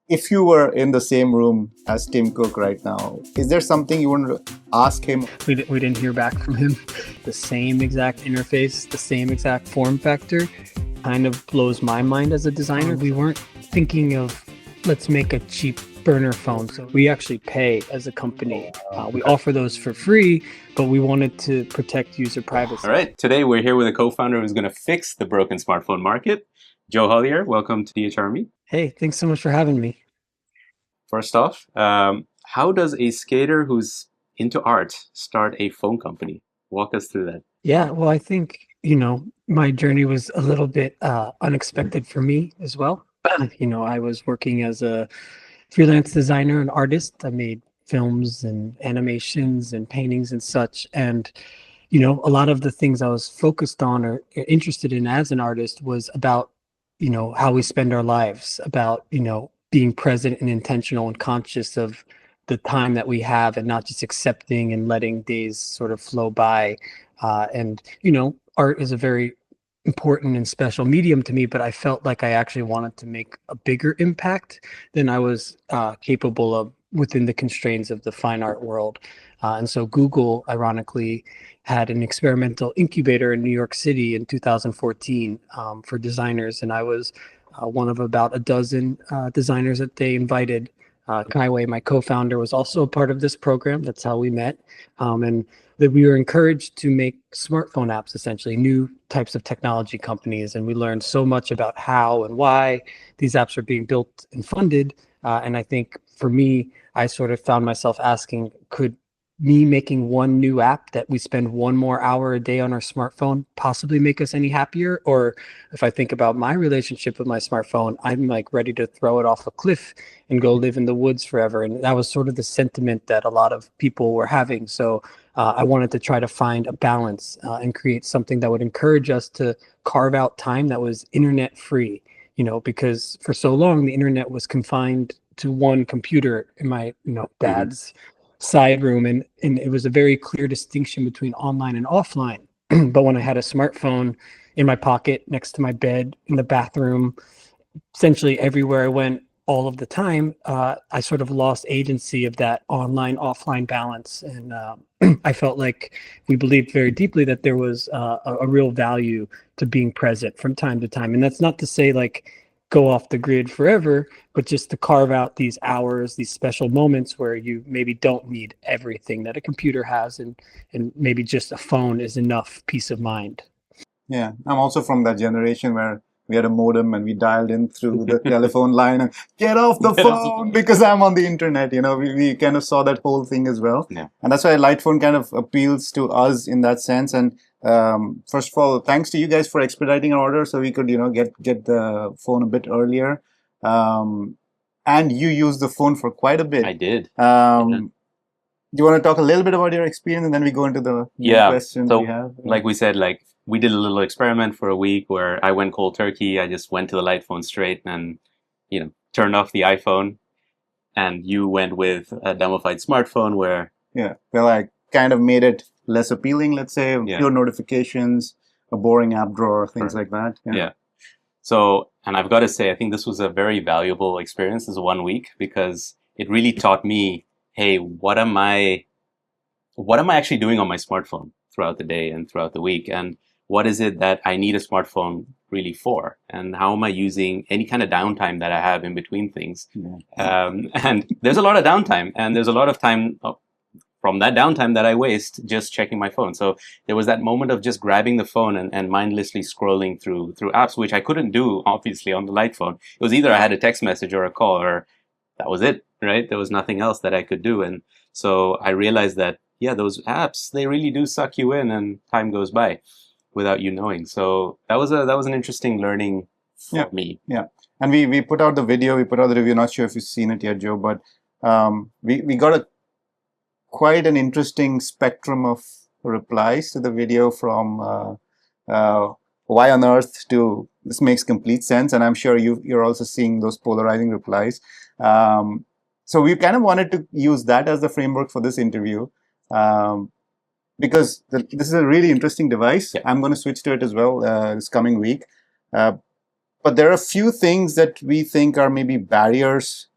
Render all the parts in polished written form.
if you were in the same room as Tim Cook right now, is there something you want to ask him? We didn't hear back from him. The same exact interface, the same exact form factor kind of blows my mind as a designer. We weren't thinking of, let's make a cheap burner phone. So we actually pay as a company. We offer those for free, but we wanted to protect user privacy. All right, today we're here with a co-founder who's going to fix the broken smartphone market. Joe Hollier, welcome to DHRME. Hey, thanks so much for having me. First off, how does a skater who's into art start a phone company? Walk us through that. Yeah, well, I think, my journey was a little bit unexpected for me as well. I was working as a freelance designer and artist. I made films and animations and paintings and such. And, a lot of the things I was focused on or interested in as an artist was about, how we spend our lives, about, being present and intentional and conscious of the time that we have and not just accepting and letting days sort of flow by. And, art is a very important and special medium to me, but I felt like I actually wanted to make a bigger impact than I was capable of within the constraints of the fine art world. And so Google, ironically, had an experimental incubator in New York City in 2014 for designers. And I was one of about a dozen designers that they invited. Kaiwei, my co-founder, was also a part of this program. That's how we met. And that we were encouraged to make smartphone apps, essentially new types of technology companies. And we learned so much about how and why these apps are being built and funded. And I think for me, I sort of found myself asking, could me making one new app that we spend one more hour a day on our smartphone possibly make us any happier? Or if I think about my relationship with my smartphone, I'm like ready to throw it off a cliff and go live in the woods forever. And that was sort of the sentiment that a lot of people were having. So I wanted to try to find a balance and create something that would encourage us to carve out time that was internet free, because for so long the internet was confined to one computer in my, dad's side room. And it was a very clear distinction between online and offline. But when I had a smartphone in my pocket, next to my bed, in the bathroom, essentially everywhere I went all of the time, I sort of lost agency of that online offline balance. And I felt like we believed very deeply that there was a real value to being present from time to time. And that's not to say like go off the grid forever, but just to carve out these hours, these special moments where you maybe don't need everything that a computer has, and maybe just a phone is enough peace of mind. Yeah, I'm also from that generation where we had a modem and we dialed in through the telephone line and get off the phone because I'm on the internet. We kind of saw that whole thing as well. Yeah. And that's why Light Phone kind of appeals to us in that sense. And first of all, thanks to you guys for expediting our order so we could, get the phone a bit earlier. And you used the phone for quite a bit. I did. Do you want to talk a little bit about your experience and then we go into the questions we have? Like we said, we did a little experiment for a week where I went cold turkey. I just went to the Light Phone straight and, turned off the iPhone. And you went with a demofied smartphone where... Yeah, well, I kind of made it less appealing, let's say. Pure notifications, a boring app drawer, things like that. Yeah. So, and I've got to say, I think this was a very valuable experience, this 1 week, because it really taught me, hey, what am I actually doing on my smartphone throughout the day and throughout the week? And what is it that I need a smartphone really for? And how am I using any kind of downtime that I have in between things? Yeah. And there's a lot of downtime, and there's a lot of time from that downtime that I waste just checking my phone. So there was that moment of just grabbing the phone and mindlessly scrolling through apps, which I couldn't do, obviously, on the Light Phone. It was either I had a text message or a call, or that was it, right? There was nothing else that I could do. And so I realized that, those apps, they really do suck you in and time goes by without you knowing. So that was an interesting learning for me. Yeah. And we put out the video, we put out the review. Not sure if you've seen it yet, Joe, but we got quite an interesting spectrum of replies to the video, from why on earth to this makes complete sense. And I'm sure you're also seeing those polarizing replies. So we kind of wanted to use that as the framework for this interview. Because this is a really interesting device. Yeah. I'm going to switch to it as well this coming week. But there are a few things that we think are maybe barriers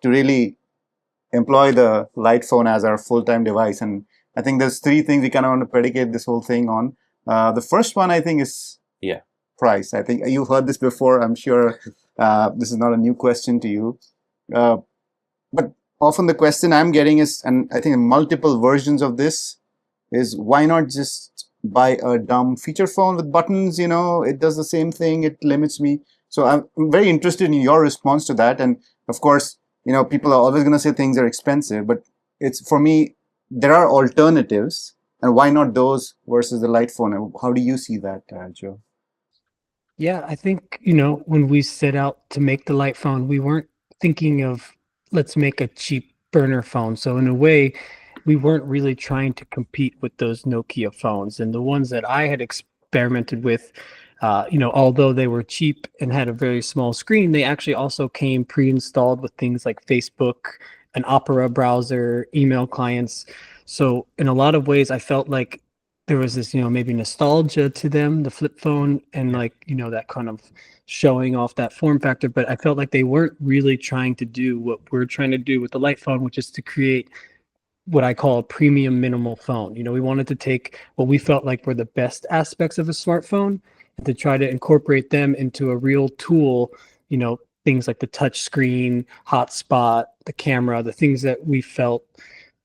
to really employ the light phone as our full-time device. And I think there's three things we kind of want to predicate this whole thing on. The first one, I think, is price. I think you've heard this before. I'm sure this is not a new question to you. But often the question I'm getting is, and I think multiple versions of this, is why not just buy a dumb feature phone with buttons? It does the same thing. It limits me. So I'm very interested in your response to that. And of course, people are always going to say things are expensive, but it's, for me, there are alternatives, and why not those versus the light phone? How do you see that, Joe? Yeah, I think, when we set out to make the light phone, we weren't thinking of let's make a cheap burner phone. So in a way, we weren't really trying to compete with those Nokia phones. And the ones that I had experimented with, although they were cheap and had a very small screen, they actually also came pre-installed with things like Facebook, an Opera browser, email clients. So in a lot of ways, I felt like there was this, maybe nostalgia to them, the flip phone, and that kind of showing off that form factor. But I felt like they weren't really trying to do what we're trying to do with the light phone, which is to create what I call a premium minimal phone. We wanted to take what we felt like were the best aspects of a smartphone and to try to incorporate them into a real tool, things like the touch screen, hotspot, the camera, the things that we felt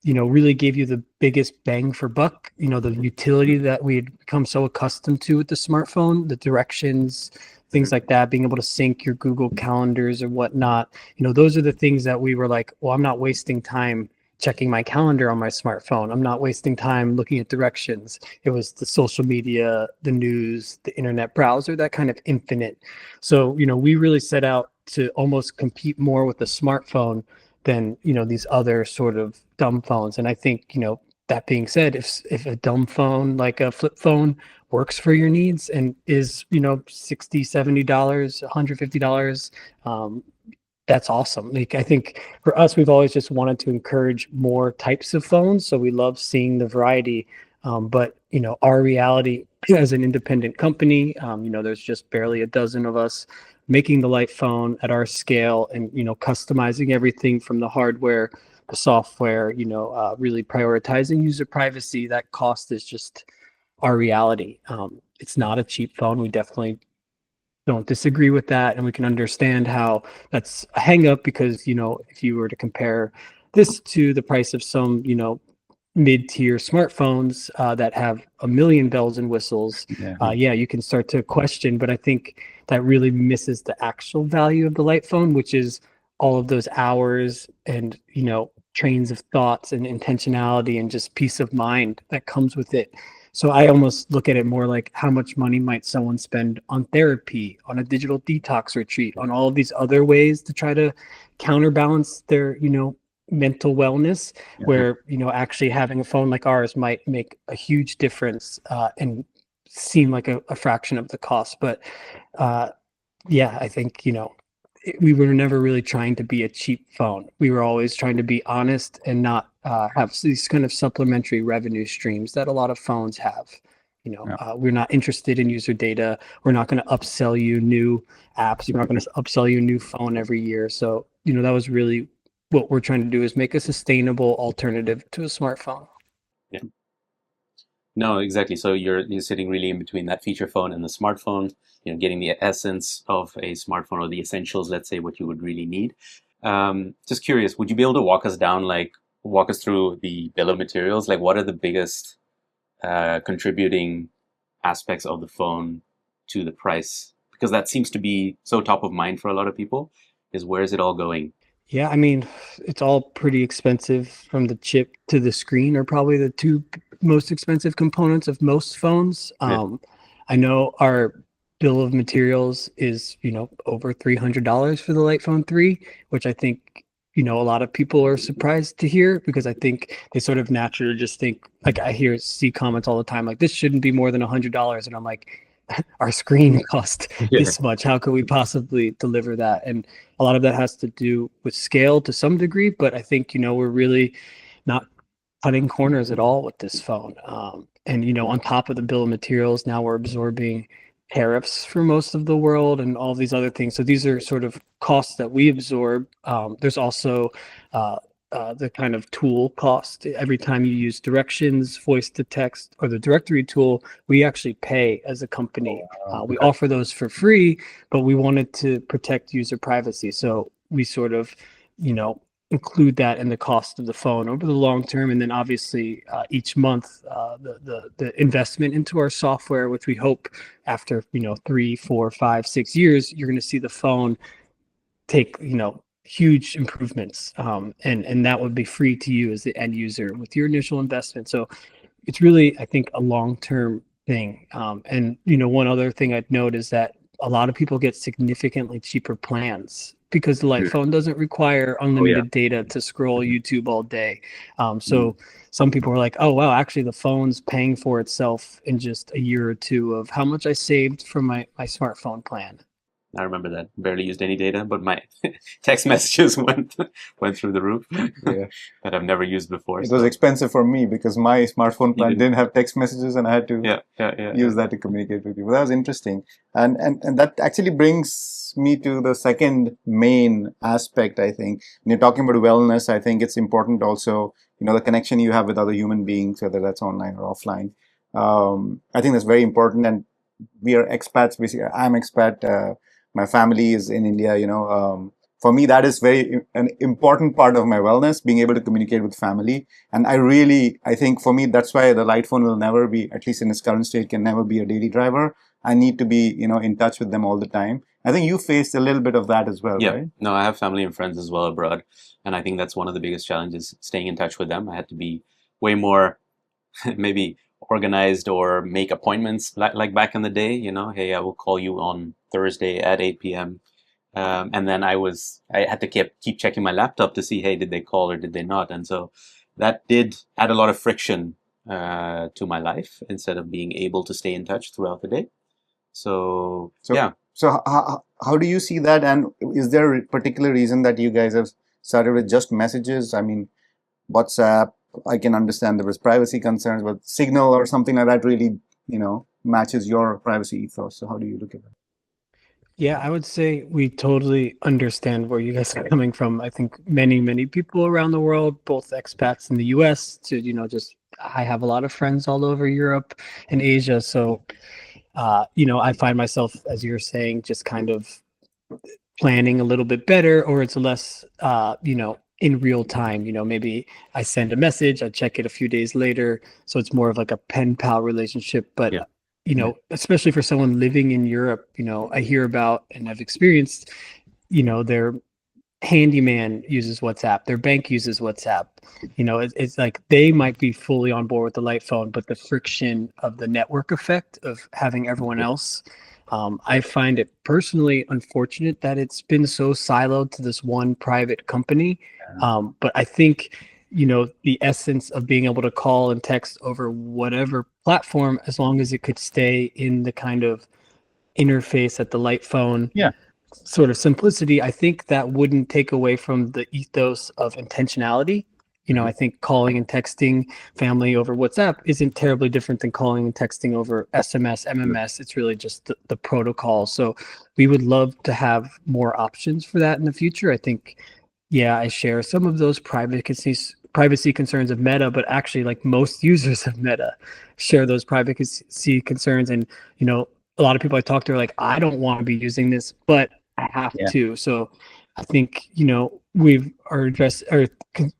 really gave you the biggest bang for buck, the utility that we had become so accustomed to with the smartphone, the directions, things like that, being able to sync your Google calendars or whatnot. Those are the things that we were like, well, I'm not wasting time checking my calendar on my smartphone. I'm not wasting time looking at directions. It was the social media, the news, the internet browser, that kind of infinite. So, we really set out to almost compete more with the smartphone than these other sort of dumb phones. And I think that being said, if a dumb phone like a flip phone works for your needs and is $60, $70, $150, that's awesome. I think for us, we've always just wanted to encourage more types of phones, so we love seeing the variety. But our reality as an independent company, there's just barely a dozen of us making the light phone at our scale, and customizing everything from the hardware, the software, really prioritizing user privacy. That cost is just our reality. It's not a cheap phone. We definitely don't disagree with that, and we can understand how that's a hang up, because if you were to compare this to the price of some mid-tier smartphones that have a million bells and whistles, you can start to question. But I think that really misses the actual value of the light phone, which is all of those hours and trains of thoughts and intentionality and just peace of mind that comes with it. So I almost look at it more like, how much money might someone spend on therapy, on a digital detox retreat, on all of these other ways to try to counterbalance their mental wellness, where actually having a phone like ours might make a huge difference and seem like a fraction of the cost. But I think we were never really trying to be a cheap phone. We were always trying to be honest and not have these kind of supplementary revenue streams that a lot of phones have. We're not interested in user data. We're not going to upsell you new apps. We're not going to upsell you a new phone every year. So that was really what we're trying to do, is make a sustainable alternative to a smartphone. Yeah. No, exactly. So you're sitting really in between that feature phone and the smartphone, getting the essence of a smartphone, or the essentials, let's say, what you would really need. Just curious, would you be able to walk us through the bill of materials? Like, what are the biggest contributing aspects of the phone to the price? Because that seems to be so top of mind for a lot of people, is where is it all going? Yeah, I mean, it's all pretty expensive. From the chip to the screen are probably the two most expensive components of most phones. I know our bill of materials is, over $300 for the Light Phone 3, which I think, a lot of people are surprised to hear, because I think they sort of naturally just think, like, I see comments all the time, like, this shouldn't be more than $100. And I'm like, our screen cost this much. How could we possibly deliver that? And a lot of that has to do with scale to some degree, but I think, we're really not cutting corners at all with this phone. And, on top of the bill of materials, now we're absorbing tariffs for most of the world and all these other things. So these are sort of costs that we absorb. There's also the kind of tool cost. Every time you use directions, voice to text, or the directory tool, we actually pay as a company. We offer those for free, but we wanted to protect user privacy. So we sort of, include that in the cost of the phone over the long term. And then obviously each month, the investment into our software, which we hope after, 3, 4, 5, 6 years, you're going to see the phone take, huge improvements. And that would be free to you as the end user with your initial investment. So it's really, I think, a long-term thing. And, one other thing I'd note is that a lot of people get significantly cheaper plans because the light phone doesn't require unlimited data to scroll YouTube all day. So some people are like, oh, wow, actually the phone's paying for itself in just a year or two of how much I saved from my smartphone plan. I remember that. Barely used any data, but my text messages went through the roof that I've never used before. It was expensive for me because my smartphone plan didn't have text messages, and I had to use that to communicate with people. That was interesting. And that actually brings me to the second main aspect, I think. When you're talking about wellness, I think it's important also, the connection you have with other human beings, whether that's online or offline. I think that's very important. And we are expats, basically. I'm expat. My family is in India, for me, that is an important part of my wellness, being able to communicate with family. And I think for me, that's why the light phone will never be, at least in its current state, can never be a daily driver. I need to be, in touch with them all the time. I think you faced a little bit of that as well, right? No, I have family and friends as well abroad. And I think that's one of the biggest challenges, staying in touch with them. I had to be way more maybe organized or make appointments like back in the day, hey, I will call you on Thursday at 8 p.m. And then I had to keep checking my laptop to see, hey, did they call or did they not? And so that did add a lot of friction to my life instead of being able to stay in touch throughout the day. So yeah. So how do you see that? And is there a particular reason that you guys have started with just messages? I mean, WhatsApp, I can understand there was privacy concerns, but Signal or something like that really, matches your privacy ethos. So how do you look at that? Yeah, I would say we totally understand where you guys are coming from. I think many, many people around the world, both expats in the US to, I have a lot of friends all over Europe and Asia. So, I find myself, as you're saying, just kind of planning a little bit better, or it's less, in real time. Maybe I send a message, I check it a few days later. So it's more of like a pen pal relationship. But, especially for someone living in Europe, I hear about and I've experienced, their handyman uses WhatsApp, their bank uses WhatsApp. It's like they might be fully on board with the light phone, but the friction of the network effect of having everyone else, I find it personally unfortunate that it's been so siloed to this one private company. But I think, the essence of being able to call and text over whatever platform, as long as it could stay in the kind of interface at the light phone sort of simplicity, I think that wouldn't take away from the ethos of intentionality. I think calling and texting family over WhatsApp isn't terribly different than calling and texting over SMS, MMS. It's really just the protocol. So we would love to have more options for that in the future. I think, I share some of those privacy concerns of Meta, but actually, like most users of Meta, share those privacy concerns. And, a lot of people I talk to are like, I don't want to be using this, but I have to. So I think, we are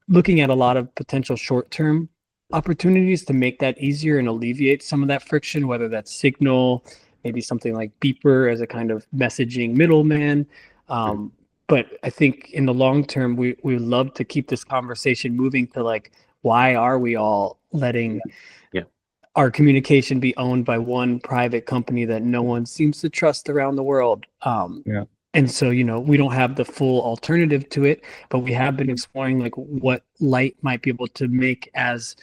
looking at a lot of potential short-term opportunities to make that easier and alleviate some of that friction, whether that's Signal, maybe something like Beeper as a kind of messaging middleman. But I think in the long term, we would love to keep this conversation moving to like, why are we all letting our communication be owned by one private company that no one seems to trust around the world? And so, we don't have the full alternative to it, but we have been exploring like what light might be able to make as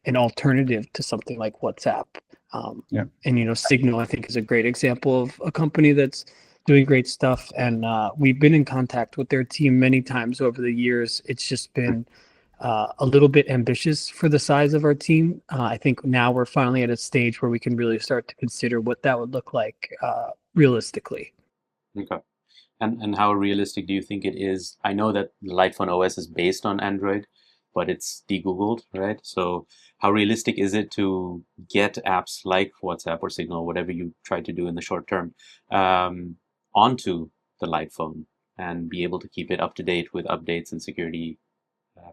an alternative to something like WhatsApp. And, Signal, I think, is a great example of a company that's doing great stuff. And we've been in contact with their team many times over the years. It's just been a little bit ambitious for the size of our team. I think now we're finally at a stage where we can really start to consider what that would look like realistically. Okay. And how realistic do you think it is? I know that the Lightphone OS is based on Android, but it's de-Googled, right? So how realistic is it to get apps like WhatsApp or Signal, whatever you try to do in the short term, onto the Lightphone and be able to keep it up to date with updates and security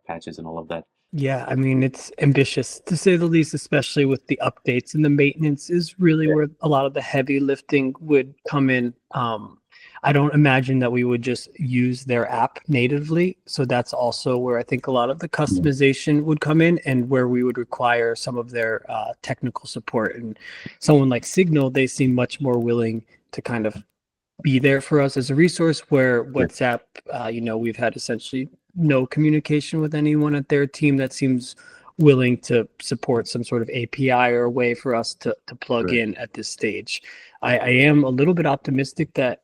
patches and all of that? Yeah, I mean, it's ambitious to say the least, especially with the updates, and the maintenance is really where a lot of the heavy lifting would come in. I don't imagine that we would just use their app natively. So that's also where I think a lot of the customization would come in, and where we would require some of their technical support. And someone like Signal, they seem much more willing to kind of be there for us as a resource, where WhatsApp, we've had essentially no communication with anyone at their team that seems willing to support some sort of API or a way for us to plug in at this stage. I am a little bit optimistic that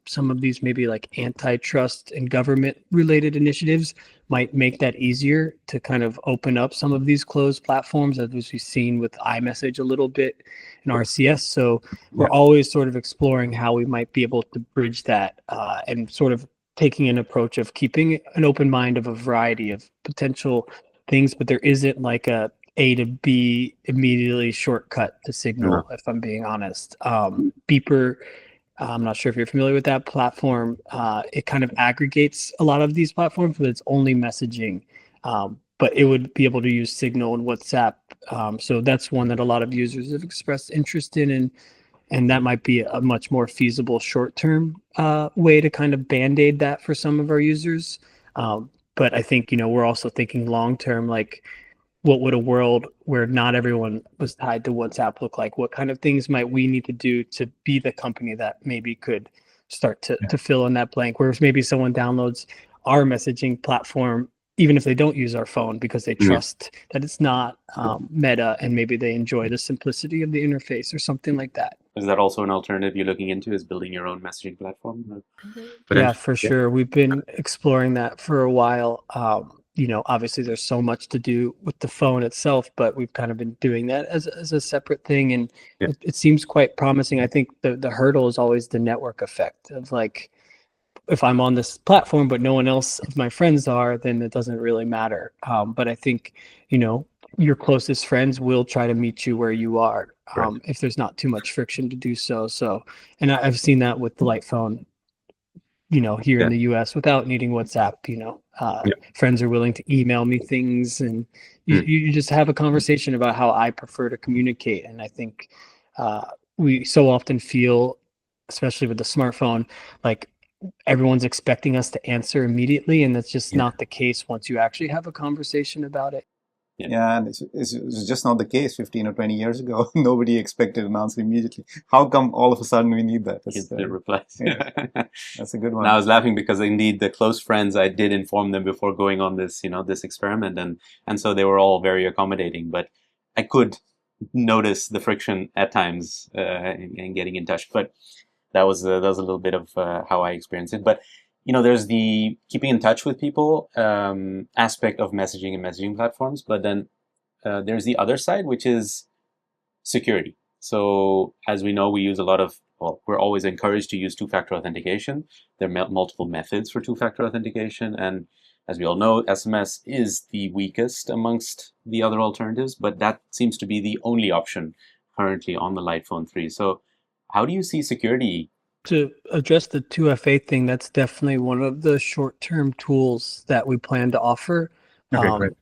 some of these maybe like antitrust and government related initiatives might make that easier to kind of open up some of these closed platforms, as we've seen with iMessage a little bit in RCS. So we're always sort of exploring how we might be able to bridge that and sort of taking an approach of keeping an open mind of a variety of potential things, but there isn't like A to B immediately shortcut to Signal, if I'm being honest. Beeper, I'm not sure if you're familiar with that platform. It kind of aggregates a lot of these platforms, but it's only messaging. But it would be able to use Signal and WhatsApp. So that's one that a lot of users have expressed interest in, and that might be a much more feasible short-term way to kind of band-aid that for some of our users. But I think, we're also thinking long-term, like, what would a world where not everyone was tied to WhatsApp look like? What kind of things might we need to do to be the company that maybe could start to fill in that blank? Whereas maybe someone downloads our messaging platform, even if they don't use our phone, because they trust that it's not Meta, and maybe they enjoy the simplicity of the interface or something like that. Is that also an alternative you're looking into, is building your own messaging platform? Yeah, for sure. We've been exploring that for a while. Obviously there's so much to do with the phone itself, but we've kind of been doing that as a separate thing. And it seems quite promising. I think the hurdle is always the network effect of, like, if I'm on this platform, but no one else of my friends are, then it doesn't really matter. But I think, your closest friends will try to meet you where you are, if there's not too much friction to do so. And I've seen that with the Light phone, here in the US without needing WhatsApp. Friends are willing to email me things, and you just have a conversation about how I prefer to communicate. And I think we so often feel, especially with the smartphone, like everyone's expecting us to answer immediately, and that's just not the case once you actually have a conversation about it. Yeah, and it's just not the case 15 or 20 years ago. Nobody expected an answer immediately. How come all of a sudden we need that? It's the replies. That's a good one. And I was laughing because indeed the close friends, I did inform them before going on this, this experiment, and so they were all very accommodating. But I could notice the friction at times in getting in touch. But that was a little bit of how I experienced it. But there's the keeping in touch with people aspect of messaging and messaging platforms, but then there's the other side, which is security. So as we know, we use a lot of, we're always encouraged to use two-factor authentication. There are multiple methods for two-factor authentication. And as we all know, SMS is the weakest amongst the other alternatives, but that seems to be the only option currently on the Lightphone 3. So how do you see security? To address the 2FA thing, that's definitely one of the short-term tools that we plan to offer. Great.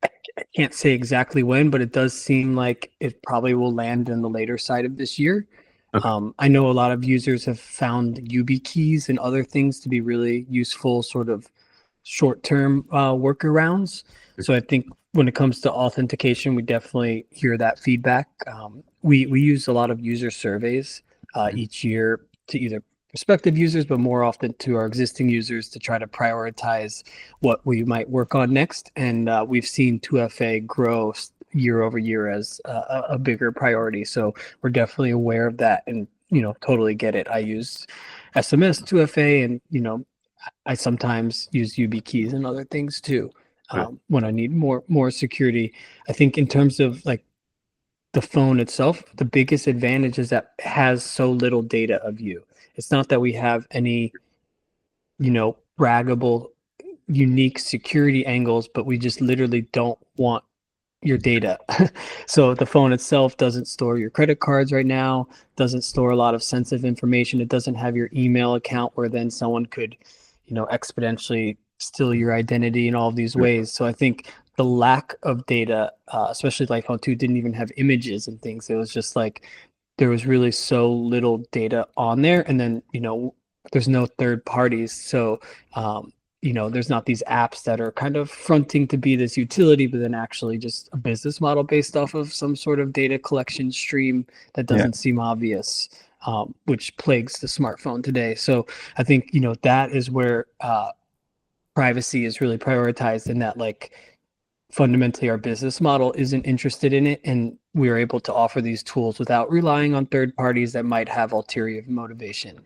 I can't say exactly when, but it does seem like it probably will land in the later side of this year. I know a lot of users have found YubiKeys and other things to be really useful sort of short-term workarounds. So I think when it comes to authentication, we definitely hear that feedback. We use a lot of user surveys each year to either prospective users, but more often to our existing users, to try to prioritize what we might work on next. And we've seen 2FA grow year over year as a bigger priority. So we're definitely aware of that, and totally get it. I use SMS 2FA, and I sometimes use YubiKeys and other things too. Right. when I need more security. I think in terms of like the phone itself, the biggest advantage is that it has so little data of you. It's not that we have any, braggable, unique security angles, but we just literally don't want your data. So the phone itself doesn't store your credit cards right now, doesn't store a lot of sensitive information. It doesn't have your email account where then someone could, exponentially steal your identity in all of these ways. So I think the lack of data, especially like iPhone 2 didn't even have images and things. It was just like there was really so little data on there. And then, there's no third parties. So, there's not these apps that are kind of fronting to be this utility, but then actually just a business model based off of some sort of data collection stream that doesn't seem obvious, which plagues the smartphone today. So I think, that is where privacy is really prioritized, in that like fundamentally our business model isn't interested in it. And we are able to offer these tools without relying on third parties that might have ulterior motivation.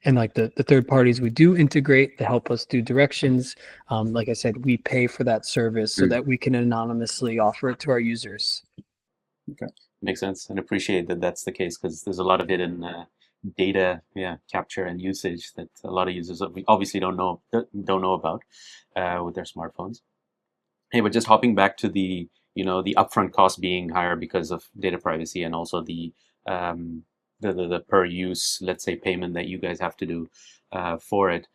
And like the third parties we do integrate to help us do directions, like I said, we pay for that service so that we can anonymously offer it to our users. Okay, makes sense, and appreciate that that's the case, because there's a lot of hidden data, capture and usage that a lot of users obviously don't know about with their smartphones. Hey, but just hopping back to the the upfront cost being higher because of data privacy, and also the per use, let's say, payment that you guys have to do for it.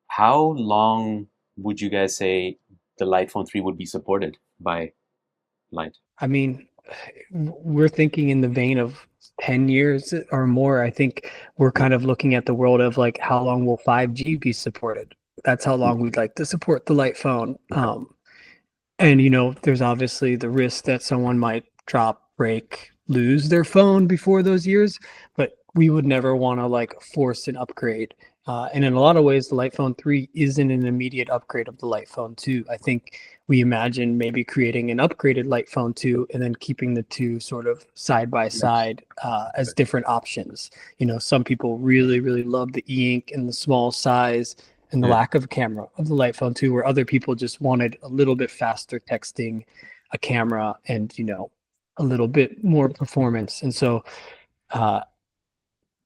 How long would you guys say the Lite Phone 3 would be supported by Lite? I mean, we're thinking in the vein of 10 years or more. I think we're kind of looking at the world of like, how long will 5G be supported? That's how long we'd like to support the Lite phone. And, there's obviously the risk that someone might drop, break, lose their phone before those years, but we would never want to like force an upgrade. And in a lot of ways, the Lite Phone 3 isn't an immediate upgrade of the Lite Phone 2. I think we imagine maybe creating an upgraded Lite Phone 2 and then keeping the two sort of side by side as different options. Some people really, really love the e-ink and the small size and the lack of camera of the Lite Phone 2, where other people just wanted a little bit faster texting, a camera, and, a little bit more performance. And so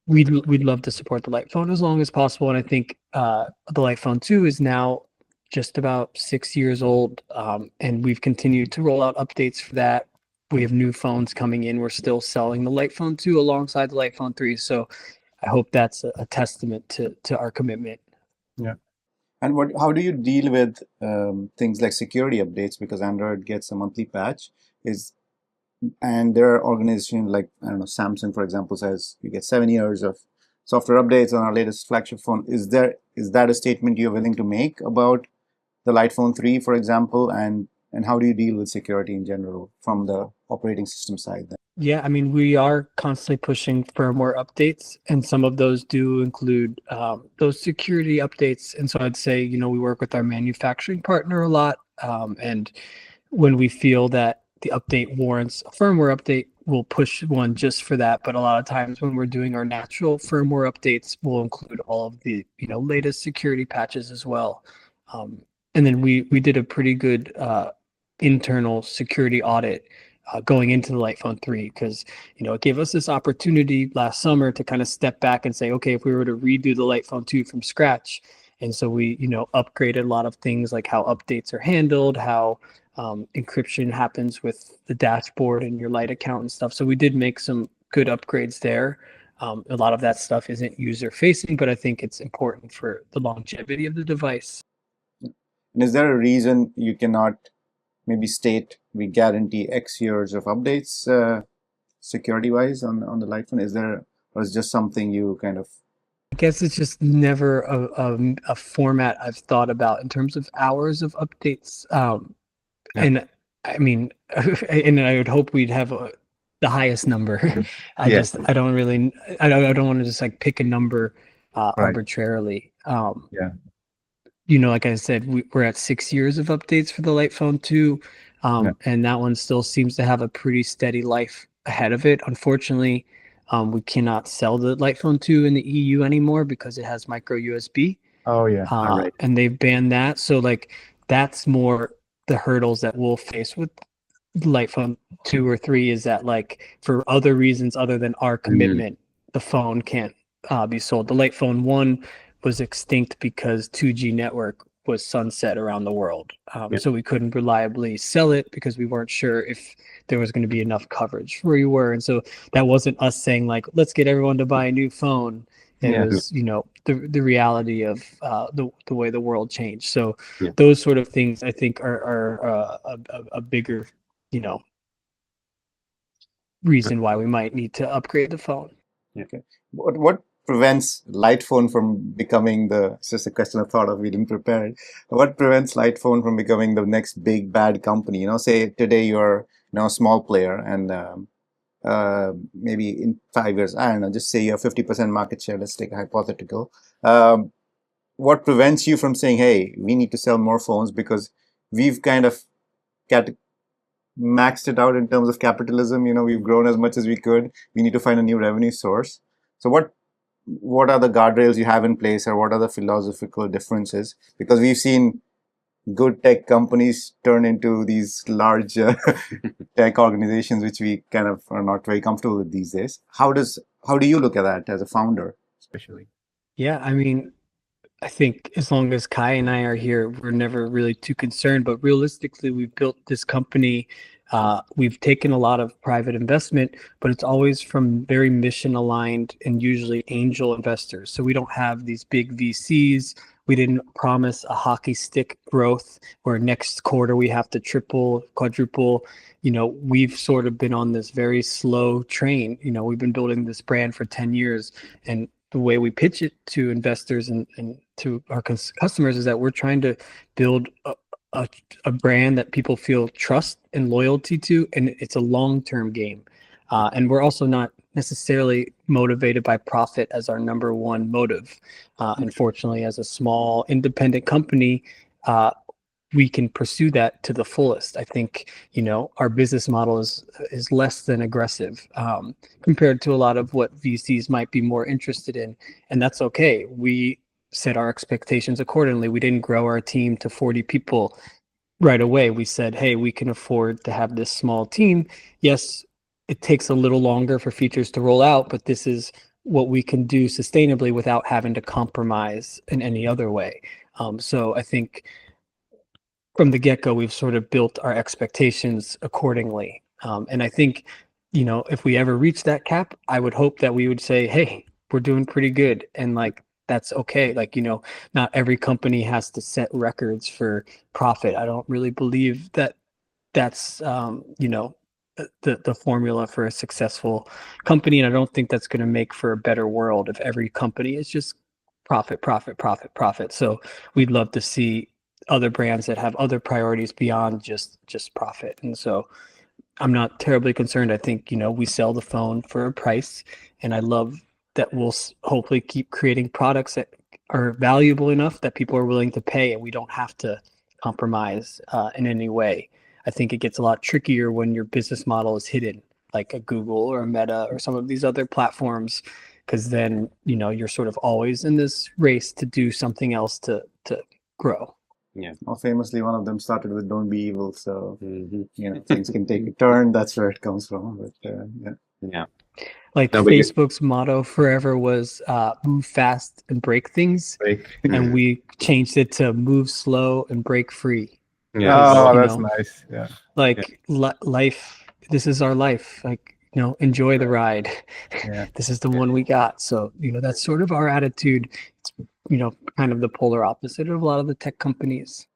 we'd love to support the Lite phone as long as possible. And I think the Lite Phone 2 is now just about 6 years old, and we've continued to roll out updates for that. We have new phones coming in. We're still selling the Lite Phone 2 alongside the Lite Phone 3. So I hope that's a testament to our commitment. Yeah. And how do you deal with things like security updates? Because Android gets a monthly patch. And there are organizations like, I don't know, Samsung, for example, says you get 7 years of software updates on our latest flagship phone. Is that a statement you're willing to make about the Lite Phone 3, for example? And how do you deal with security in general from the operating system side then? Yeah, I mean, we are constantly pushing firmware updates, and some of those do include those security updates. And so I'd say, we work with our manufacturing partner a lot. And when we feel that the update warrants a firmware update, we'll push one just for that. But a lot of times when we're doing our natural firmware updates, we'll include all of the latest security patches as well. And then we did a pretty good internal security audit going into the Lite Phone 3, because it gave us this opportunity last summer to kind of step back and say, okay, if we were to redo the Lite Phone 2 from scratch. And so we upgraded a lot of things, like how updates are handled, how encryption happens with the dashboard and your Lite account and stuff. So we did make some good upgrades there. A lot of that stuff isn't user facing, but I think it's important for the longevity of the device. And is there a reason you cannot maybe state we guarantee X years of updates security wise on the Lite phone? Or is just something you kind of? I guess it's just never a format I've thought about in terms of hours of updates. And I mean, and I would hope we'd have the highest number. I don't want to just like pick a number arbitrarily. Like I said, we're at 6 years of updates for the Lite Phone 2, and that one still seems to have a pretty steady life ahead of it. Unfortunately, we cannot sell the Lite Phone 2 in the EU anymore because it has micro USB. Oh yeah, right. And they've banned that. So like that's more the hurdles that we'll face with light phone 2 or 3, is that like for other reasons other than our commitment, the phone can't be sold. The light phone 1 was extinct because 2G network was sunset around the world. So we couldn't reliably sell it because we weren't sure if there was going to be enough coverage where you were. And so that wasn't us saying like, let's get everyone to buy a new phone. It was, you know, the reality of the way the world changed. So those sort of things I think are a bigger, you know, reason why we might need to upgrade the phone. Okay. What prevents light phone from becoming it's just a question of thought of, we didn't prepare it. What prevents light phone from becoming the next big bad company? You know, say today you're, you know, a small player, and maybe in 5 years, I don't know, just say you have 50% market share. Let's take a hypothetical. What prevents you from saying, hey, we need to sell more phones because we've kind of maxed it out in terms of capitalism? You know, we've grown as much as we could. We need to find a new revenue source. So what are the guardrails you have in place, or what are the philosophical differences? Because we've seen good tech companies turn into these large tech organizations, which we kind of are not very comfortable with these days. How do you look at that as a founder, especially? Yeah, I mean, I think as long as Kai and I are here, we're never really too concerned. But realistically, we've built this company. We've taken a lot of private investment, but it's always from very mission aligned and usually angel investors. So we don't have these big VCs. We didn't promise a hockey stick growth where next quarter we have to triple, quadruple. You know, we've sort of been on this very slow train. You know, we've been building this brand for 10 years, and the way we pitch it to investors and to our customers is that we're trying to build a brand that people feel trust and loyalty to, and it's a long-term game. And we're also not necessarily motivated by profit as our number one motive. Unfortunately, as a small independent company, we can pursue that to the fullest. I think, you know, our business model is less than aggressive compared to a lot of what VCs might be more interested in, and that's okay. We set our expectations accordingly. We didn't grow our team to 40 people right away. We said, hey, we can afford to have this small team. Yes, it takes a little longer for features to roll out, but this is what we can do sustainably without having to compromise in any other way. So I think from the get-go, we've sort of built our expectations accordingly. And I think, you know, if we ever reach that cap, I would hope that we would say, hey, we're doing pretty good. And like, that's okay. Like, you know, not every company has to set records for profit. I don't really believe that that's, you know, the formula for a successful company. And I don't think that's going to make for a better world if every company is just profit, profit, profit, profit. So we'd love to see other brands that have other priorities beyond just profit. And so I'm not terribly concerned. I think, you know, we sell the phone for a price, and I love that we'll hopefully keep creating products that are valuable enough that people are willing to pay, and we don't have to compromise in any way. I think it gets a lot trickier when your business model is hidden, like a Google or a Meta or some of these other platforms, because then, you know, you're sort of always in this race to do something else to grow. Yeah. Well, famously, one of them started with "Don't be evil," so you know, things can take a turn. That's where it comes from. But Yeah. Like Facebook's motto forever was "Move fast and break things," and we changed it to "Move slow and break free." Yeah. Because, Oh, you that's know, nice. Yeah. Like life, this is our life. Like, you know, enjoy the ride. Yeah. This is the one we got. So, you know, that's sort of our attitude. It's, you know, kind of the polar opposite of a lot of the tech companies.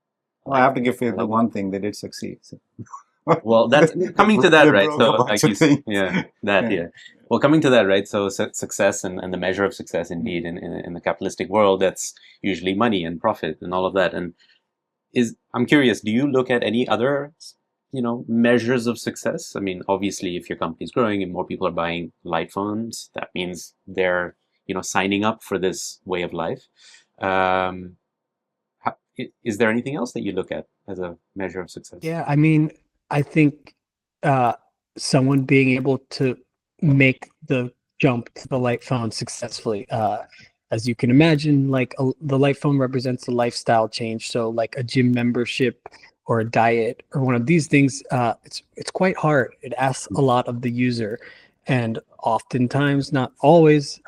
well, I have to give Facebook one thing: they did succeed. So. Well, that's coming to that, They right? broke So, a bunch like of you, things. yeah. Well, coming to that, right? So, success and the measure of success, indeed, in the capitalistic world, that's usually money and profit and all of that. And I'm curious, do you look at any other, you know, measures of success? I mean, obviously, if your company's growing and more people are buying light phones, that means they're, you know, signing up for this way of life. Is there anything else that you look at as a measure of success? Yeah, I mean, I think someone being able to make the jump to the light phone successfully. as you can imagine, like the light phone represents a lifestyle change. So like a gym membership or a diet or one of these things, it's quite hard. It asks a lot of the user, and oftentimes, not always,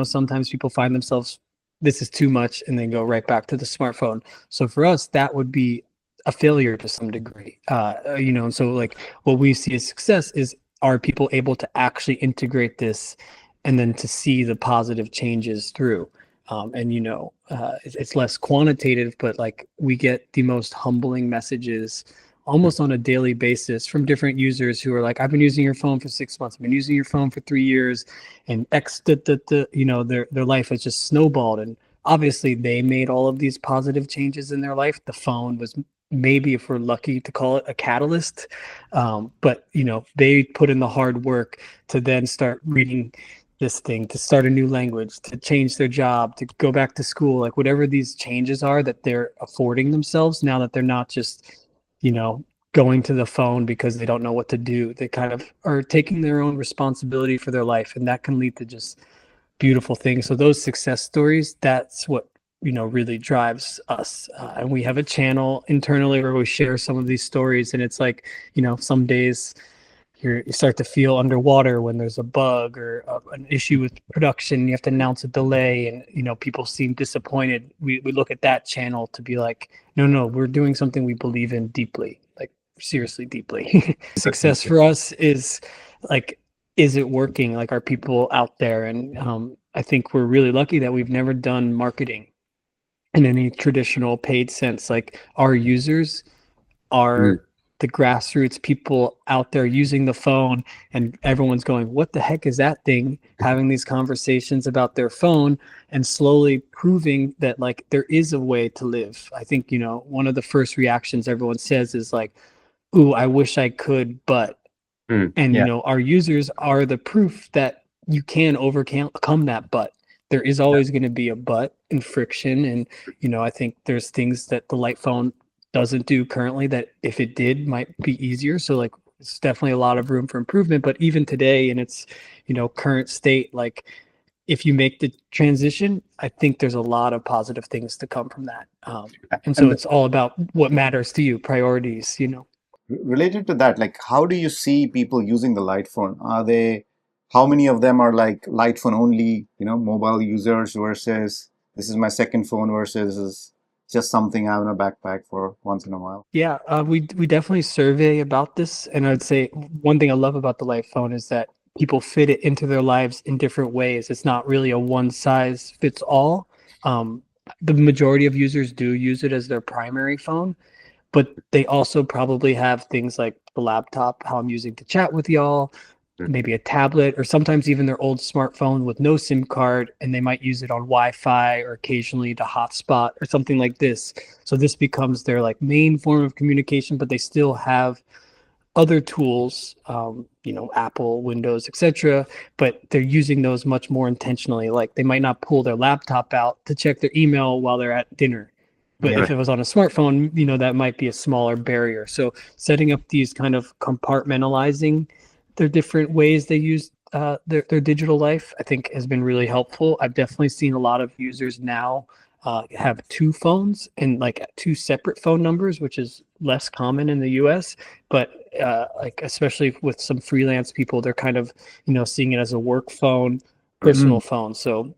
sometimes people find themselves, this is too much, and then go right back to the smartphone. So for us, that would be a failure to some degree. And so like what we see as success is, are people able to actually integrate this and then to see the positive changes through? It's less quantitative, but like we get the most humbling messages almost on a daily basis from different users who are like, I've been using your phone for 6 months, I've been using your phone for 3 years, and their life has just snowballed. And obviously they made all of these positive changes in their life. The phone was maybe, if we're lucky to call it, a catalyst. But they put in the hard work to then start reading this thing, to start a new language, to change their job, to go back to school, like whatever these changes are that they're affording themselves now, that they're not just, going to the phone because they don't know what to do. They kind of are taking their own responsibility for their life, and that can lead to just beautiful things. So those success stories, that's what really drives us. And we have a channel internally where we share some of these stories, and it's like, some days you start to feel underwater when there's a bug or an issue with production. You have to announce a delay, and people seem disappointed. We look at that channel to be like, no, we're doing something we believe in deeply, like seriously deeply. Success for us is like, is it working? Like, are people out there? And I think we're really lucky that we've never done marketing in any traditional paid sense. Like, our users are the grassroots people out there using the phone, and everyone's going, what the heck is that thing? Having these conversations about their phone and slowly proving that like there is a way to live. I think, one of the first reactions everyone says is like, ooh, I wish I could, but, and Yeah. our users are the proof that you can overcome that but. There is always going to be a but and friction, and I think there's things that the light phone doesn't do currently that if it did might be easier. So like it's definitely a lot of room for improvement. But even today in its current state, like if you make the transition, I think there's a lot of positive things to come from that. And so it's all about what matters to you, priorities. Related to that, like, how do you see people using the light phone? How many of them are like light phone only, mobile users, versus this is my second phone, versus this is just something I have in a backpack for once in a while? Yeah, we definitely survey about this, and I'd say one thing I love about the light phone is that people fit it into their lives in different ways. It's not really a one size fits all. The majority of users do use it as their primary phone, but they also probably have things like the laptop, how I'm using to chat with y'all, maybe a tablet, or sometimes even their old smartphone with no SIM card, and they might use it on Wi-Fi or occasionally to hotspot or something like this. So this becomes their like main form of communication, but they still have other tools, Apple, Windows, etc. But they're using those much more intentionally. Like they might not pull their laptop out to check their email while they're at dinner. But if it was on a smartphone, that might be a smaller barrier. So setting up these kind of compartmentalizing their different ways they use their digital life, I think has been really helpful. I've definitely seen a lot of users now have two phones and like two separate phone numbers, which is less common in the US. But like especially with some freelance people, they're kind of seeing it as a work phone, personal phone. So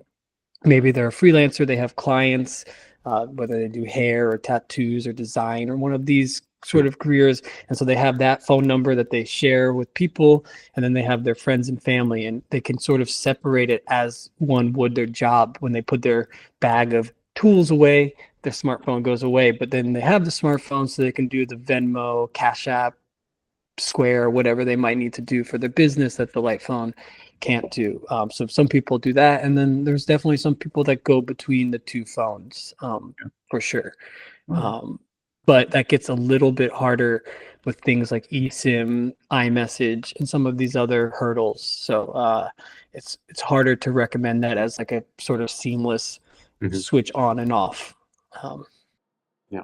maybe they're a freelancer, they have clients, whether they do hair or tattoos or design or one of these sort of careers. And so they have that phone number that they share with people, and then they have their friends and family, and they can sort of separate it as one would their job. When they put their bag of tools away, their smartphone goes away, but then they have the smartphone so they can do the Venmo, Cash App, Square, whatever they might need to do for their business that the light phone can't do. So some people do that, and then there's definitely some people that go between the two phones, for sure. But that gets a little bit harder with things like eSIM, iMessage, and some of these other hurdles. So it's harder to recommend that as like a sort of seamless switch on and off. Yeah.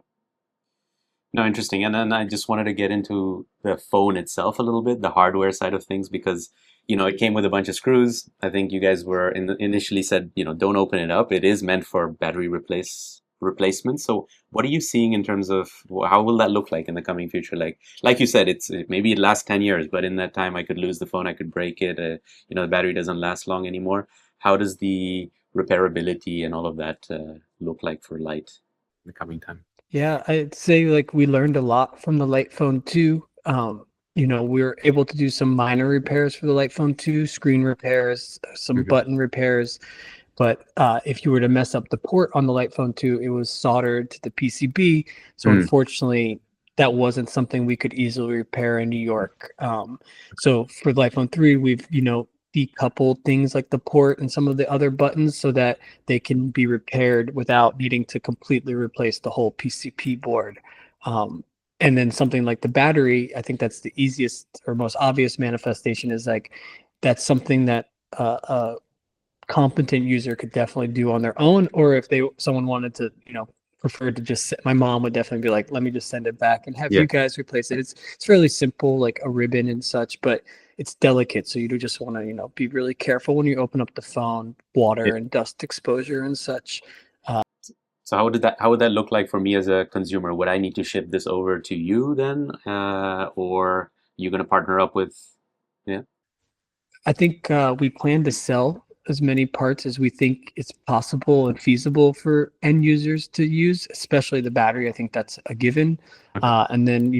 No, interesting. And then I just wanted to get into the phone itself a little bit, the hardware side of things, because it came with a bunch of screws. I think you guys were initially said, don't open it up. It is meant for battery replacement. So what are you seeing in terms of how will that look like in the coming future? Like you said, maybe it lasts 10 years, but in that time I could lose the phone, I could break it. The battery doesn't last long anymore. How does the repairability and all of that look like for Lite in the coming time? Yeah, I'd say like we learned a lot from the Lite Phone 2. We were able to do some minor repairs for the Lite Phone 2, screen repairs, some button repairs. But if you were to mess up the port on the Lite Phone 2, it was soldered to the PCB. So unfortunately, that wasn't something we could easily repair in New York. So for the Lite Phone 3, we've, decoupled things like the port and some of the other buttons so that they can be repaired without needing to completely replace the whole PCP board. And then something like the battery, I think that's the easiest or most obvious manifestation is like, that's something that a competent user could definitely do on their own. Or if someone wanted to, prefer to just my mom would definitely be like, let me just send it back and have you guys replace it. It's fairly simple, like a ribbon and such, but it's delicate. So you do just want to, be really careful when you open up the phone, water and dust exposure and such. So how would that look like for me as a consumer? Would I need to ship this over to you then? Or you going to partner up with, I think we plan to sell as many parts as we think it's possible and feasible for end users to use, especially the battery. I think that's a given. And then,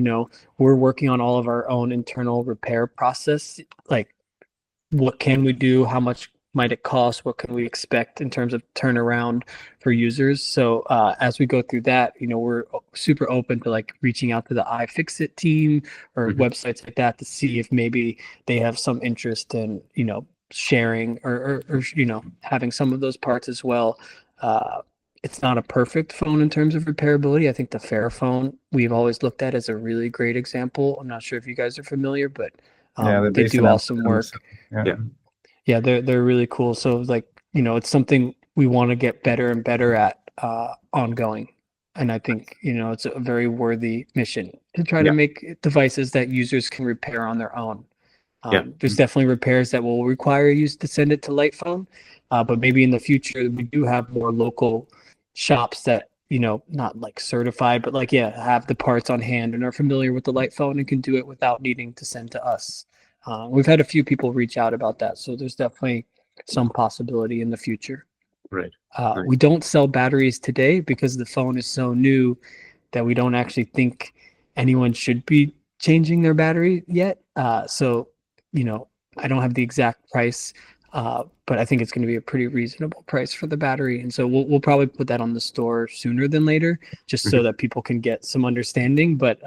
we're working on all of our own internal repair process. Like, what can we do? How much might it cost? What can we expect in terms of turnaround for users? So as we go through that, we're super open to like reaching out to the iFixit team or websites like that to see if maybe they have some interest in, sharing or having some of those parts as well. It's not a perfect phone in terms of repairability. I think the Fairphone we've always looked at as a really great example. I'm not sure if you guys are familiar, but they do awesome work. Yeah, they're really cool. So like, it's something we want to get better and better at ongoing. And I think, it's a very worthy mission to try to make devices that users can repair on their own. There's definitely repairs that will require you to send it to Lite Phone, but maybe in the future we do have more local shops that not like certified, but like have the parts on hand and are familiar with the Lite Phone and can do it without needing to send to us. We've had a few people reach out about that, so there's definitely some possibility in the future. Right. We don't sell batteries today because the phone is so new that we don't actually think anyone should be changing their battery yet. So I don't have the exact price, but I think it's going to be a pretty reasonable price for the battery. And so we'll probably put that on the store sooner than later, just so that people can get some understanding. But,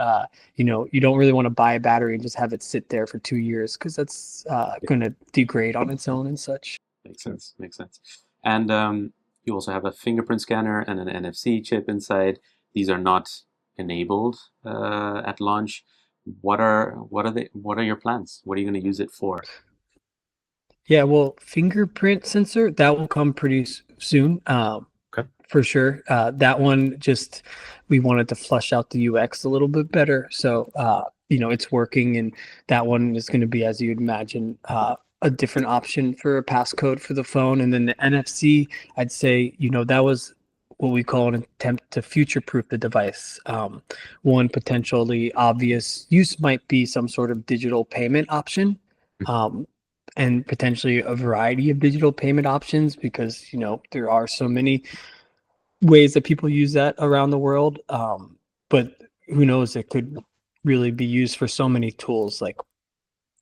you don't really want to buy a battery and just have it sit there for 2 years because that's going to degrade on its own and such. Makes sense. And you also have a fingerprint scanner and an NFC chip inside. These are not enabled at launch. What are your plans? What are you going to use it for? Yeah, well, fingerprint sensor that will come pretty soon. For sure. That one we wanted to flush out the UX a little bit better. So it's working, and that one is going to be, as you'd imagine, a different option for a passcode for the phone. And then the NFC, I'd say, that was what we call an attempt to future-proof the device. One potentially obvious use might be some sort of digital payment option, and potentially a variety of digital payment options because, there are so many ways that people use that around the world. But who knows, it could really be used for so many tools. Like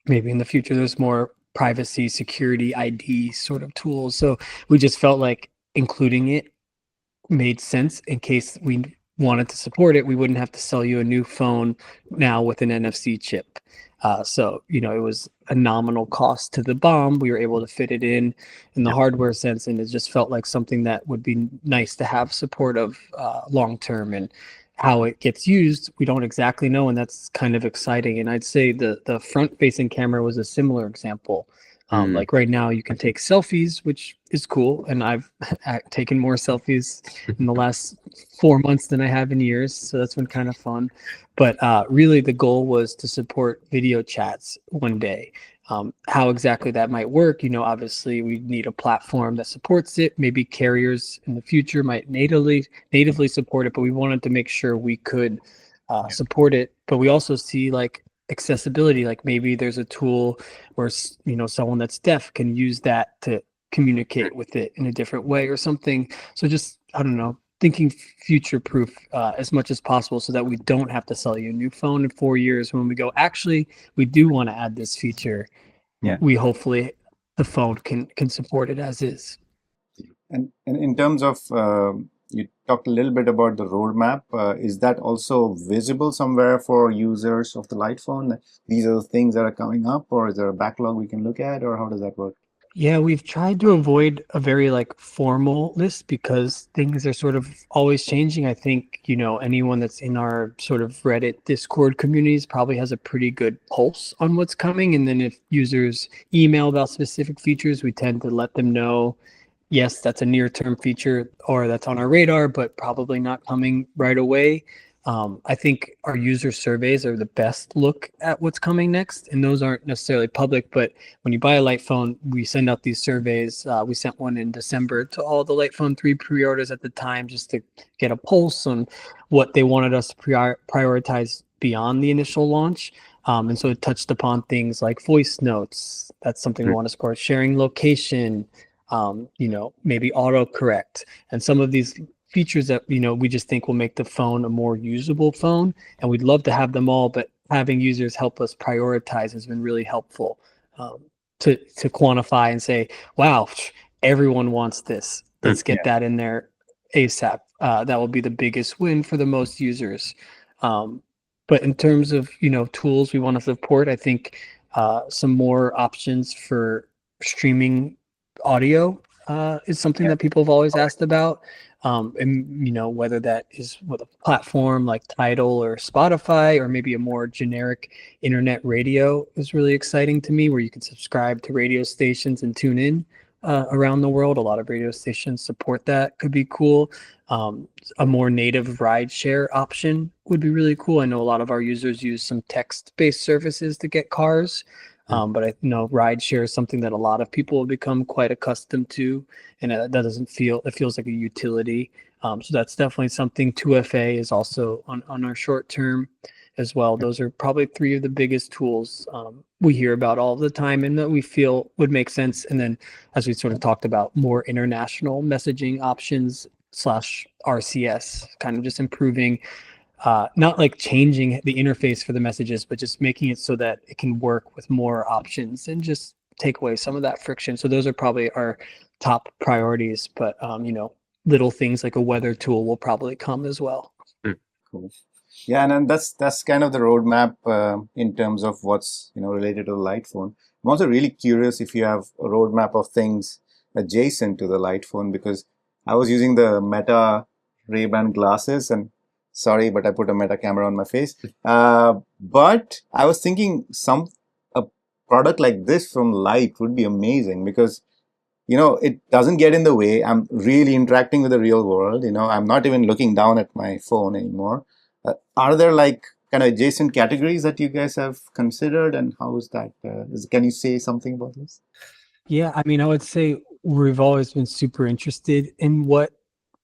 maybe in the future, there's more privacy, security, ID sort of tools. So we just felt like including it made sense in case we wanted to support it. We wouldn't have to sell you a new phone now with an NFC chip. So, it was a nominal cost to the BOM. We were able to fit it in the hardware sense, and it just felt like something that would be nice to have support of long-term. And how it gets used, we don't exactly know, and that's kind of exciting. And I'd say the front-facing camera was a similar example. Like right now you can take selfies, which is cool. And I've taken more selfies in the last 4 months than I have in years. So that's been kind of fun. But really the goal was to support video chats one day. How exactly that might work, obviously we need a platform that supports it. Maybe carriers in the future might natively support it, but we wanted to make sure we could support it. But we also see like accessibility, like maybe there's a tool where someone that's deaf can use that to communicate with it in a different way or something. So just, I don't know, thinking future proof as much as possible so that we don't have to sell you a new phone in 4 years when we go, actually, we do want to add this feature. Yeah. We hopefully the phone can support it as is. And in terms of, you talked a little bit about the roadmap. Is that also visible somewhere for users of the Lite phone? These are the things that are coming up, or is there a backlog we can look at, or how does that work? Yeah, we've tried to avoid a very like formal list because things are sort of always changing. I think, anyone that's in our sort of Reddit Discord communities probably has a pretty good pulse on what's coming. And then if users email about specific features, we tend to let them know, yes, that's a near-term feature or that's on our radar, but probably not coming right away. I think our user surveys are the best look at what's coming next, and those aren't necessarily public, but when you buy a Lite phone, we send out these surveys. We sent one in December to all the Lite phone 3 pre-orders at the time just to get a pulse on what they wanted us to prioritize beyond the initial launch. And so it touched upon things like voice notes. That's something we want to support. Sharing location, maybe autocorrect, and some of these features that we just think will make the phone a more usable phone, and we'd love to have them all, but having users help us prioritize has been really helpful to quantify and say, wow, everyone wants this, let's get that in there ASAP. That will be the biggest win for the most users. But in terms of tools we want to support, I think some more options for streaming audio is something that people have always asked about. And whether that is with a platform like Tidal or Spotify, or maybe a more generic internet radio is really exciting to me, where you can subscribe to radio stations and tune in around the world. A lot of radio stations support that. Could be cool. A more native rideshare option would be really cool. I know a lot of our users use some text-based services to get cars. But I know rideshare is something that a lot of people have become quite accustomed to, and that doesn't feel, it feels like a utility. So that's definitely something. 2FA is also on our short term as well. Those are probably 3 of the biggest tools we hear about all the time and that we feel would make sense. And then, as we sort of talked about, more international messaging options / RCS, kind of just improving, not like changing the interface for the messages, but just making it so that it can work with more options and just take away some of that friction. So those are probably our top priorities, but little things like a weather tool will probably come as well. Cool. Yeah, and then that's kind of the roadmap in terms of what's related to the Lite phone. I'm also really curious if you have a roadmap of things adjacent to the Lite phone, because I was using the Meta Ray-Ban glasses, and sorry, but I put a Meta camera on my face. But I was thinking a product like this from Lite would be amazing, because it doesn't get in the way. I'm really interacting with the real world. I'm not even looking down at my phone anymore. Are there like kind of adjacent categories that you guys have considered, and how is that? Can you say something about this? Yeah, I mean, I would say we've always been super interested in what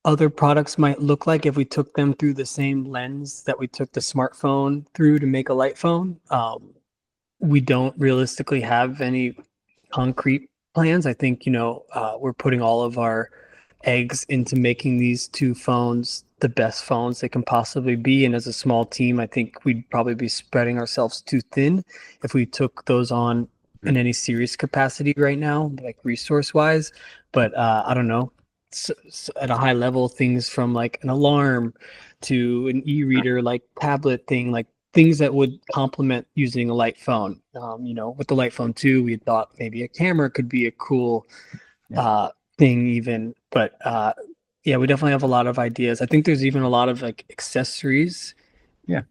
other products might look like if we took them through the same lens that we took the smartphone through to make a Lite phone. We don't realistically have any concrete plans. I think, we're putting all of our eggs into making these 2 phones the best phones they can possibly be. And as a small team, I think we'd probably be spreading ourselves too thin if we took those on in any serious capacity right now, like resource wise. But I don't know. So at a high level, things from like an alarm to an e-reader, like tablet thing, like things that would complement using a Lite phone. With the Lite phone 2, we thought maybe a camera could be a cool thing even, but yeah, we definitely have a lot of ideas. I think there's even a lot of like accessories,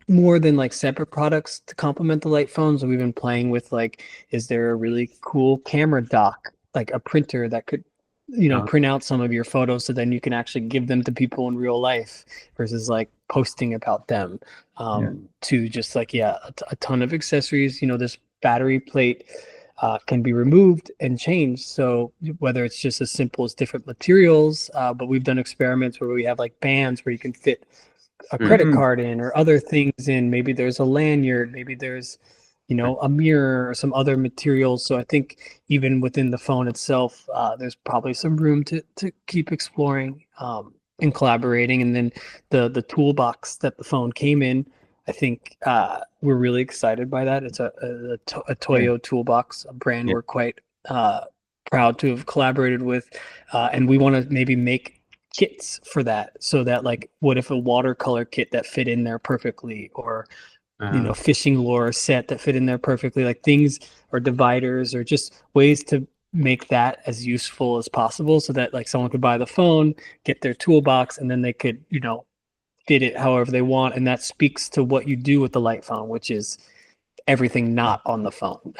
more than like separate products to complement the Lite phones. So we've been playing with like, is there a really cool camera dock, like a printer that could print out some of your photos so then you can actually give them to people in real life versus like posting about them, to just like, a ton of accessories. This battery plate can be removed and changed. So whether it's just as simple as different materials, but we've done experiments where we have like bands where you can fit a credit card in or other things in. Maybe there's a lanyard, maybe there's, a mirror or some other materials. So I think even within the phone itself, there's probably some room to keep exploring and collaborating. And then the toolbox that the phone came in, I think we're really excited by that. It's a Toyo toolbox, a brand we're quite proud to have collaborated with. And we want to maybe make kits for that, so that like, what if a watercolor kit that fit in there perfectly, or fishing lure set that fit in there perfectly, like things, or dividers, or just ways to make that as useful as possible, so that like someone could buy the phone, get their toolbox, and then they could fit it however they want. And that speaks to what you do with the light phone, which is everything not on the phone.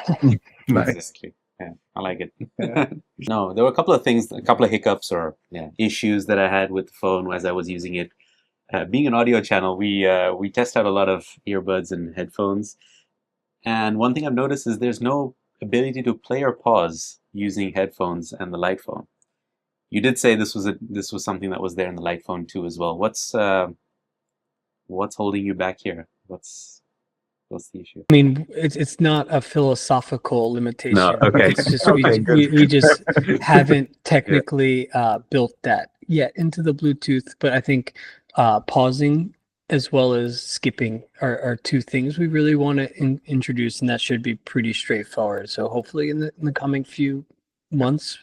Nice. Exactly. Yeah, I like it. No, there were a couple of things, a couple of hiccups or issues that I had with the phone as I was using it. Being an audio channel, we test out a lot of earbuds and headphones. And one thing I've noticed is there's no ability to play or pause using headphones and the light phone. You did say this was something that was there in the light phone too as well. What's holding you back here? What's the issue? I mean, it's not a philosophical limitation. No, okay. It's just we just haven't technically built that yet into the Bluetooth. But I think pausing as well as skipping are two things we really want to introduce, and that should be pretty straightforward. So hopefully in the coming few months,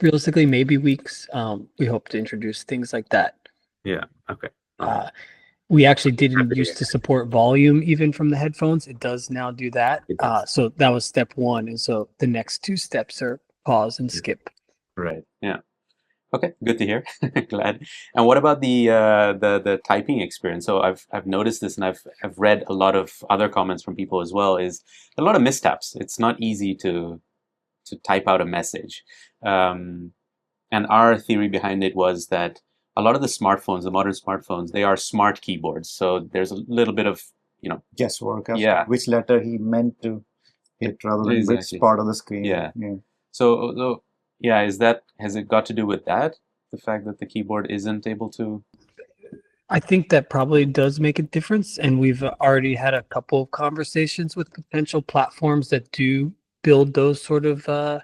realistically maybe weeks, we hope to introduce things like that. Yeah. Okay. We actually didn't used to support volume even from the headphones. It does now do that. So that was step one. And so the next two steps are pause and skip. Right. Yeah. Okay. Good to hear. Glad. And what about the typing experience? So I've noticed this, and I've read a lot of other comments from people as well, is a lot of mistaps. It's not easy to type out a message. And our theory behind it was that a lot of the smartphones, the modern smartphones, they are smart keyboards. So there's a little bit of, guesswork as to which letter he meant to hit rather than which part of the screen. Yeah. So has it got to do with that? The fact that the keyboard isn't able to? I think that probably does make a difference. And we've already had a couple of conversations with potential platforms that do build those sort of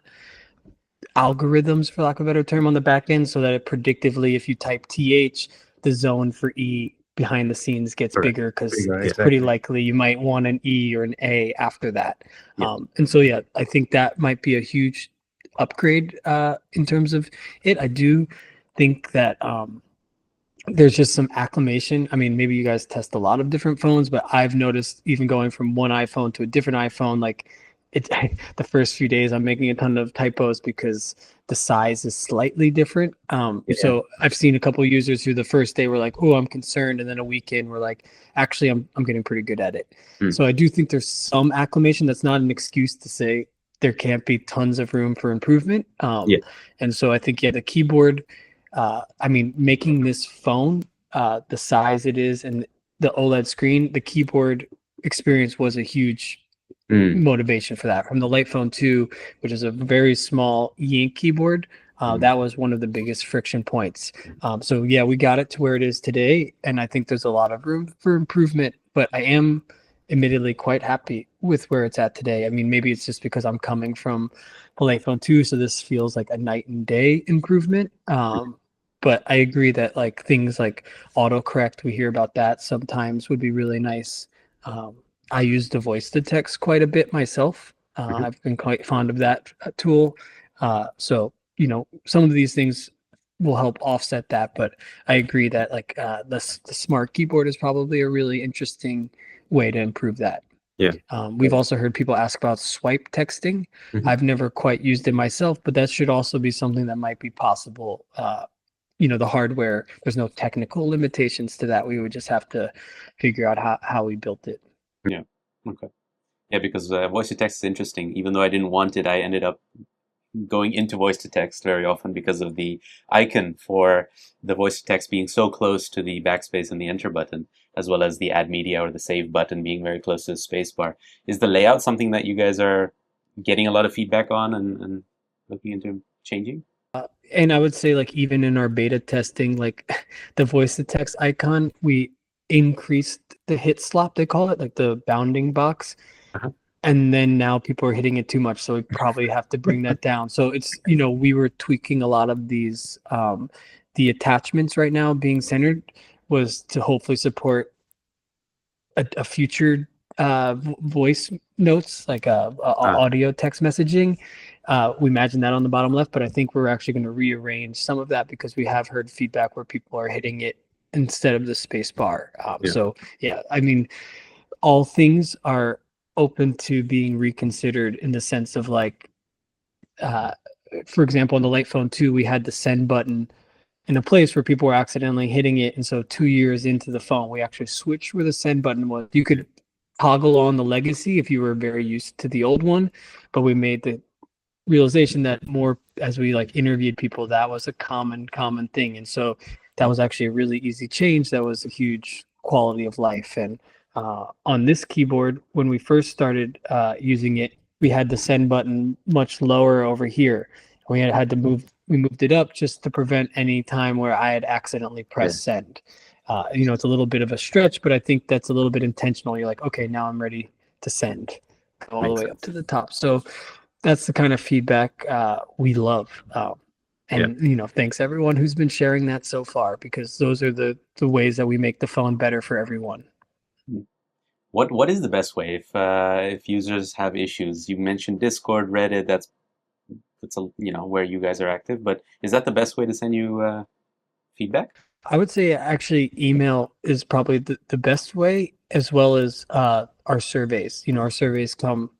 algorithms, for lack of a better term, on the back end, so that it predictively, if you type TH, the zone for E behind the scenes gets bigger, because it's pretty likely you might want an E or an A after that. And so, I think that might be a huge upgrade in terms of it. I do think that there's just some acclimation. I mean, maybe you guys test a lot of different phones, but I've noticed even going from one iPhone to a different iPhone, like the first few days I'm making a ton of typos because the size is slightly different. So I've seen a couple of users who the first day were like, oh, I'm concerned. And then a week in, we're like, actually, I'm getting pretty good at it. So I do think there's some acclimation. That's not an excuse to say there can't be tons of room for improvement. And so I think, the keyboard, making this phone the size it is and the OLED screen, the keyboard experience was a huge motivation for that. From the Light Phone 2, which is a very small E-Ink keyboard, that was one of the biggest friction points. So we got it to where it is today, and I think there's a lot of room for improvement, but I am admittedly quite happy with where it's at today. I mean, maybe it's just because I'm coming from the Light Phone 2, so this feels like a night and day improvement. But I agree that like things like autocorrect, we hear about that sometimes, would be really nice. I use the voice to text quite a bit myself. I've been quite fond of that tool. So, some of these things will help offset that, but I agree that like the smart keyboard is probably a really interesting way to improve that. We've also heard people ask about swipe texting. I've never quite used it myself, but that should also be something that might be possible. The hardware, there's no technical limitations to that. We would just have to figure out how we built it. Yeah. Okay. Yeah, because voice to text is interesting. Even though I didn't want it, I ended up going into voice to text very often because of the icon for the voice to text being so close to the backspace and the enter button, as well as the add media or the save button being very close to the space bar. Is the layout something that you guys are getting a lot of feedback on and looking into changing? And I would say, like, even in our beta testing, like the voice to text icon, we increased the hit slop, they call it, like the bounding box. Uh-huh. And then now people are hitting it too much. So we probably have to bring that down. So it's, we were tweaking a lot of these, the attachments right now being centered was to hopefully support a future voice notes, like audio text messaging. We imagine that on the bottom left, but I think we're actually going to rearrange some of that because we have heard feedback where people are hitting it instead of the space bar. So yeah, I mean, all things are open to being reconsidered in the sense of, like, for example, on the Light Phone 2, we had the send button in a place where people were accidentally hitting it. And so 2 years into the phone, we actually switched where the send button was. You could toggle on the legacy if you were very used to the old one, but we made the realization that more as we like interviewed people, that was a common thing. And so that was actually a really easy change. That was a huge quality of life. And on this keyboard, when we first started using it, we had the send button much lower over here. We had to we moved it up just to prevent any time where I had accidentally pressed send. It's a little bit of a stretch, but I think that's a little bit intentional. You're like, okay, now I'm ready to send, go all the way up to the top. So that's the kind of feedback we love. Thanks everyone who's been sharing that so far, because those are the ways that we make the phone better for everyone. What is the best way if users have issues? You mentioned Discord, Reddit. That's where you guys are active. But is that the best way to send you feedback? I would say actually email is probably the best way, as well as our surveys. Our surveys come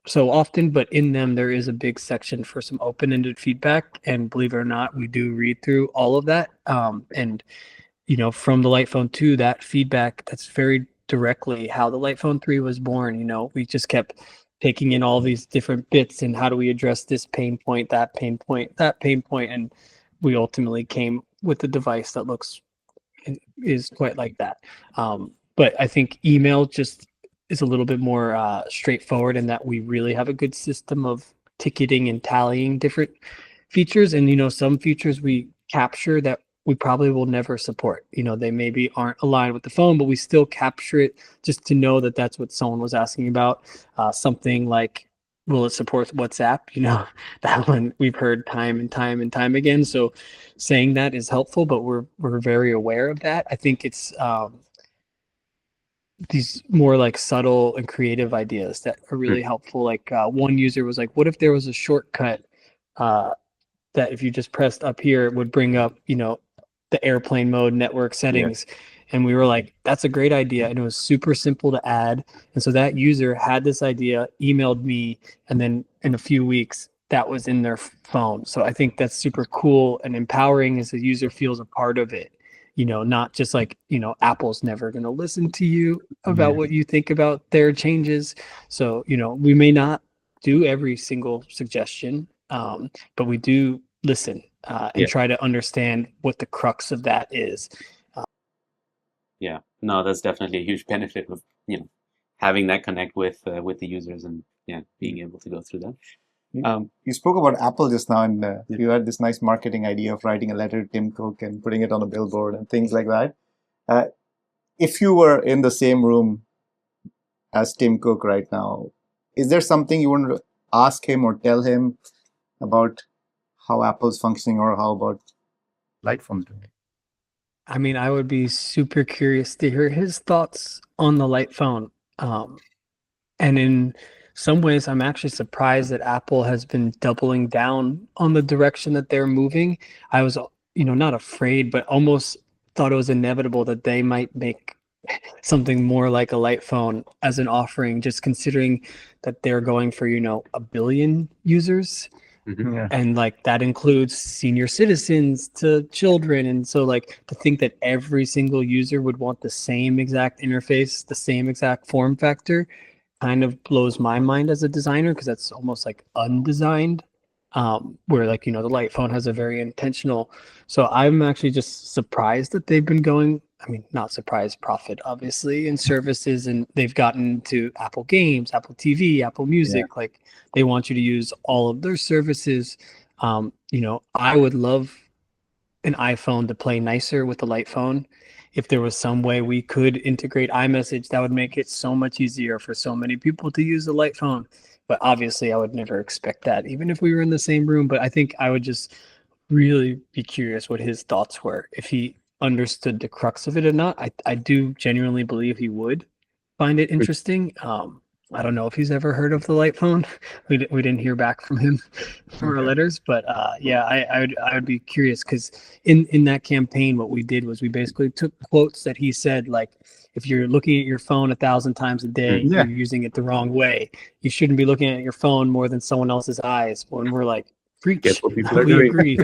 so often, but in them there is a big section for some open-ended feedback, and believe it or not, we do read through all of that. And from the Light Phone 2, that feedback, that's very directly how the Light Phone 3 was born. We just kept taking in all these different bits and how do we address this pain point, that pain point, and we ultimately came with a device that is quite like that. But I think email just is a little bit more straightforward in that we really have a good system of ticketing and tallying different features. And some features we capture that we probably will never support. They maybe aren't aligned with the phone, but we still capture it just to know that that's what someone was asking about. Something like, will it support WhatsApp? That one we've heard time and time again. So saying that is helpful, but we're very aware of that. I think it's these more like subtle and creative ideas that are really helpful. Like one user was like, what if there was a shortcut that if you just pressed up here, it would bring up, the airplane mode network settings. And we were like, that's a great idea. And it was super simple to add. And so that user had this idea, emailed me, and then in a few weeks, that was in their phone. So I think that's super cool and empowering as the user feels a part of it. Not just like, Apple's never going to listen to you about what you think about their changes. So, we may not do every single suggestion, but we do listen and try to understand what the crux of that is. No, that's definitely a huge benefit of having that connect with the users and being able to go through that. You spoke about Apple just now, and you had this nice marketing idea of writing a letter to Tim Cook and putting it on a billboard and things like that. If you were in the same room as Tim Cook right now, is there something you want to ask him or tell him about how Apple's functioning, or how about Light Phone doing? I mean, I would be super curious to hear his thoughts on the Light Phone. And in some ways, I'm actually surprised that Apple has been doubling down on the direction that they're moving. I was, not afraid, but almost thought it was inevitable that they might make something more like a Light Phone as an offering, just considering that they're going for, 1 billion users. And like that includes senior citizens to children. And so like to think that every single user would want the same exact interface, the same exact form factor, kind of blows my mind as a designer, because that's almost like undesigned, where the Light Phone has a very intentional. So I'm actually just surprised that they've been going I mean, not surprise profit, obviously, in services, and they've gotten to Apple Games, Apple TV, Apple Music. Like they want you to use all of their services. You know, I would love an iPhone to play nicer with the light phone. If there was some way we could integrate iMessage, that would make it so much easier for so many people to use the light phone. But obviously, I would never expect that, even if we were in the same room. But I think I would just really be curious what his thoughts were, if he understood the crux of it or not. I do genuinely believe he would find it interesting. I don't know if he's ever heard of the light phone. We didn't hear back from him from our letters, but yeah, I would be curious, because in that campaign, what we did was we basically took quotes that he said, like, if you're looking at your phone 1,000 times a day, you're using it the wrong way. You shouldn't be looking at your phone more than someone else's eyes. When we're like, preach, we agree.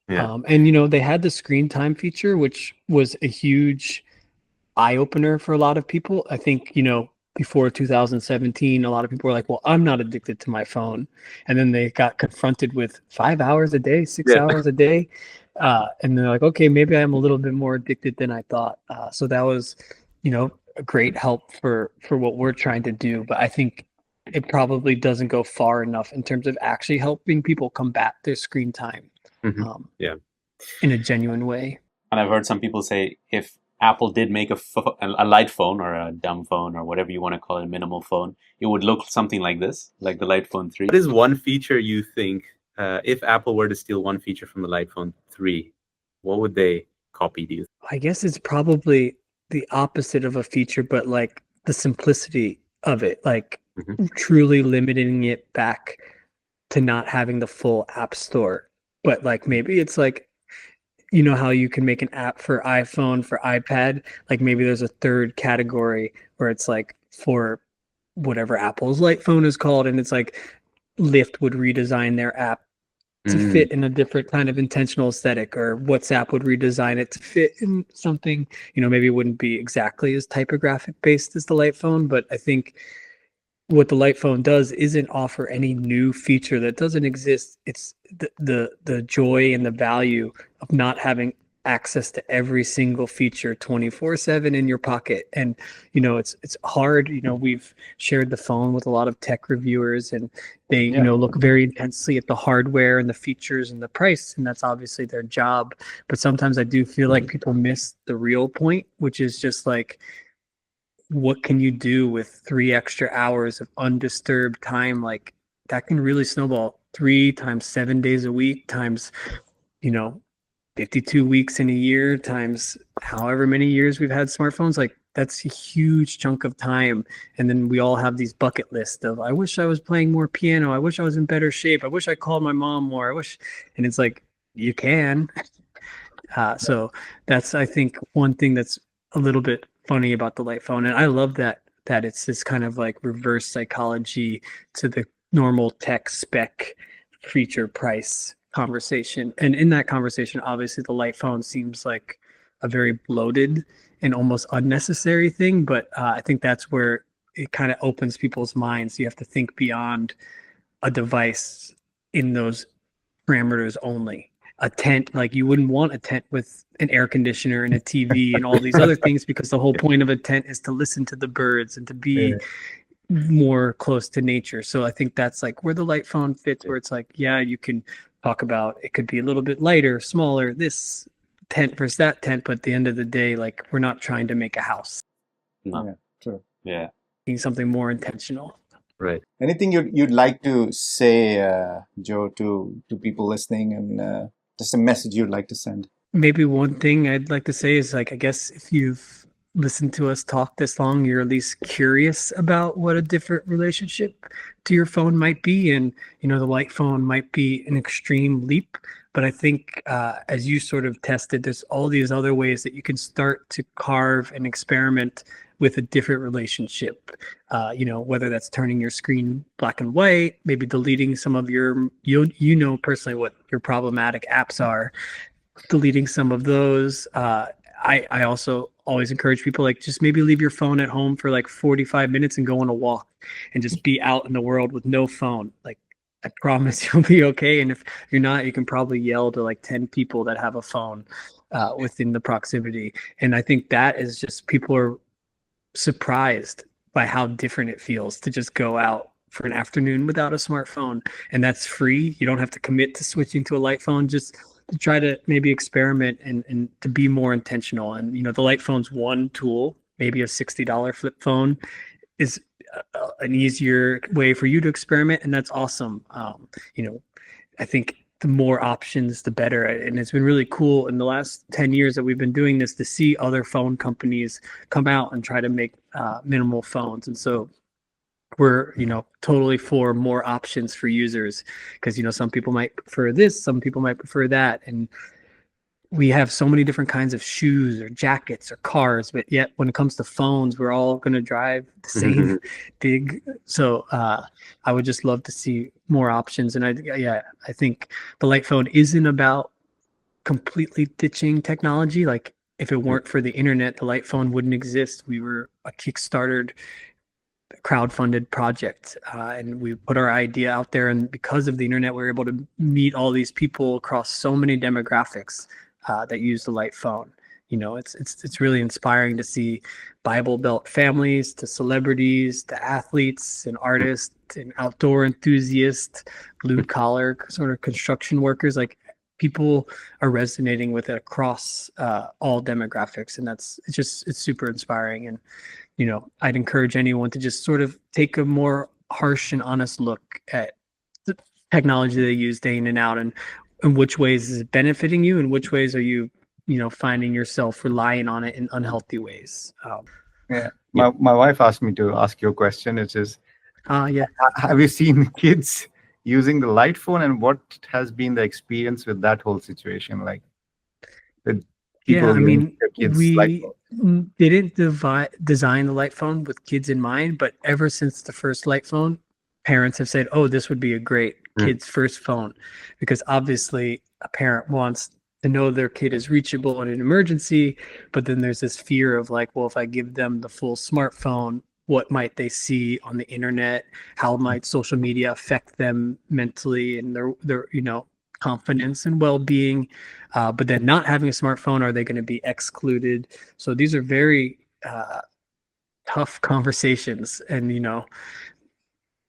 And you know, they had the screen time feature, which was a huge eye opener for a lot of people. I think, you know, before 2017, a lot of people were like, well, I'm not addicted to my phone. And then they got confronted with 5 hours a day, 6 hours a day. And they're like, okay, maybe I'm a little bit more addicted than I thought. So that was, you know, a great help for what we're trying to do. But I think it probably doesn't go far enough in terms of actually helping people combat their screen time in a genuine way. And I've heard some people say, if Apple did make a light phone or a dumb phone or whatever you want to call it, a minimal phone, it would look something like this, like the Light Phone 3. What is one feature you think, if Apple were to steal one feature from the Light Phone 3, what would they copy, do you think? I guess it's probably the opposite of a feature, but like the simplicity of it, like truly limiting it back to not having the full app store. But like maybe it's like, you know how you can make an app for iPhone, for iPad, like maybe there's a third category where it's like for whatever Apple's light phone is called, and it's like Lyft would redesign their app to fit in a different kind of intentional aesthetic, or WhatsApp would redesign it to fit in something, you know, maybe it wouldn't be exactly as typographic based as the light phone, but I think what the light phone does isn't offer any new feature that doesn't exist. It's the joy and the value of not having access to every single feature 24/7 in your pocket. And you know, it's hard. You know, we've shared the phone with a lot of tech reviewers, and they you know, look very intensely at the hardware and the features and the price, and that's obviously their job. But sometimes I do feel like people miss the real point, which is just like, what can you do with 3 extra hours of undisturbed time? Like that can really snowball. 3 times 7 days a week times, you know, 52 weeks in a year times however many years we've had smartphones. Like that's a huge chunk of time. And then we all have these bucket lists of, I wish I was playing more piano. I wish I was in better shape. I wish I called my mom more. I wish, and it's like, you can. So that's, I think, one thing that's a little bit funny about the light phone. And I love that it's this kind of like reverse psychology to the normal tech spec feature price conversation. And in that conversation, obviously the light phone seems like a very bloated and almost unnecessary thing. But I think that's where it kind of opens people's minds. You have to think beyond a device in those parameters only. A tent, like you wouldn't want a tent with an air conditioner and a TV and all these other things, because the whole point of a tent is to listen to the birds and to be more close to nature. So I think that's like where the light phone fits, where it's like, yeah, you can talk about, it could be a little bit lighter, smaller, this tent versus that tent, but at the end of the day, like we're not trying to make a house. No. Yeah, true. Yeah. Being something more intentional. Right. Anything you'd like to say, Joe, to people listening, and just a message you'd like to send? Maybe one thing I'd like to say is, like, I guess if you've listened to us talk this long, you're at least curious about what a different relationship to your phone might be. And, you know, the light phone might be an extreme leap. But I think as you sort of tested, there's all these other ways that you can start to carve and experiment with a different relationship, you know, whether that's turning your screen black and white, maybe deleting some of your, you know personally what your problematic apps are, deleting some of those. I also always encourage people, like, just maybe leave your phone at home for like 45 minutes and go on a walk and just be out in the world with no phone. Like, I promise you'll be okay. And if you're not, you can probably yell to like 10 people that have a phone. within the proximity. And I think that is just, people are surprised by how different it feels to just go out for an afternoon without a smartphone. And that's free. You don't have to commit to switching to a light phone, just to try to maybe experiment and to be more intentional. And, the light phone's one tool. Maybe a $60 flip phone is an easier way for you to experiment. And that's awesome. I think the more options, the better. And it's been really cool in the last 10 years that we've been doing this to see other phone companies come out and try to make minimal phones. And so we're, totally for more options for users, because, some people might prefer this, some people might prefer that. And we have so many different kinds of shoes or jackets or cars, but yet when it comes to phones, we're all going to drive the same big. So I would just love to see more options. And I think the light phone isn't about completely ditching technology. Like, if it weren't for the internet, the light phone wouldn't exist. We were a Kickstarted crowdfunded project, and we put our idea out there, and because of the internet, we're able to meet all these people across so many demographics that use the light phone. It's really inspiring to see Bible Belt families, to celebrities, to athletes and artists and outdoor enthusiasts, blue collar sort of construction workers. Like, people are resonating with it across all demographics, and it's super inspiring. And I'd encourage anyone to just sort of take a more harsh and honest look at the technology they use day in and out, and in which ways is it benefiting you, and which ways are you, finding yourself relying on it in unhealthy ways. My wife asked me to ask you a question, which is, have you seen kids using the light phone, and what has been the experience with that whole situation? Like, with people using their kids' light phone? Didn't design the light phone with kids in mind, but ever since the first light phone, parents have said, oh, this would be a great kid's first phone, because obviously a parent wants to know their kid is reachable in an emergency, but then there's this fear of like, well, if I give them the full smartphone, what might they see on the internet? How might social media affect them mentally and their confidence and well-being? But then not having a smartphone, are they going to be excluded? So these are very tough conversations. And,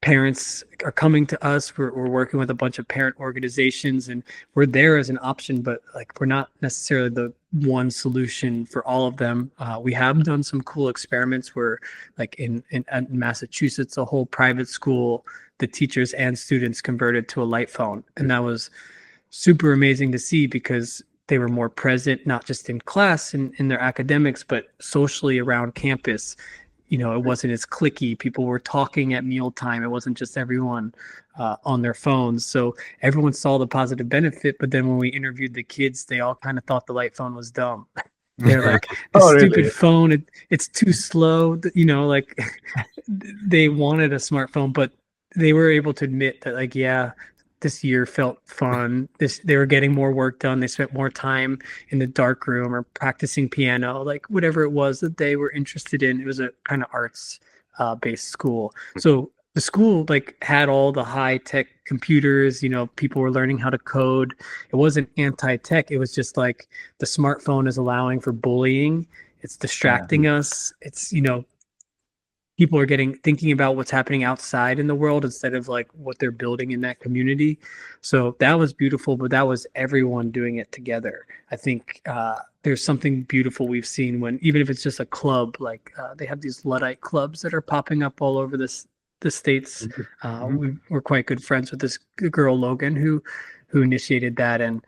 parents are coming to us. We're working with a bunch of parent organizations, and we're there as an option, but like, we're not necessarily the one solution for all of them. We have done some cool experiments where, like in Massachusetts, a whole private school, the teachers and students converted to a light phone. And that was super amazing to see, because they were more present, not just in class and in their academics, but socially around campus. It wasn't as cliquey. People were talking at mealtime. It wasn't just everyone on their phones. So everyone saw the positive benefit. But then when we interviewed the kids, they all kind of thought the light phone was dumb. They're like, stupid phone, it's too slow. Like, they wanted a smartphone, but they were able to admit that, like, this year felt fun. They were getting more work done. They spent more time in the dark room or practicing piano, like whatever it was that they were interested in. It was a kind of arts based school. So the school like had all the high tech computers, people were learning how to code. It wasn't anti-tech. It was just like, the smartphone is allowing for bullying. It's distracting us. It's, people are thinking about what's happening outside in the world instead of like what they're building in that community. So that was beautiful, but that was everyone doing it together. I think there's something beautiful we've seen when, even if it's just a club, like they have these Luddite clubs that are popping up all over the States. We're quite good friends with this girl, Logan, who initiated that. And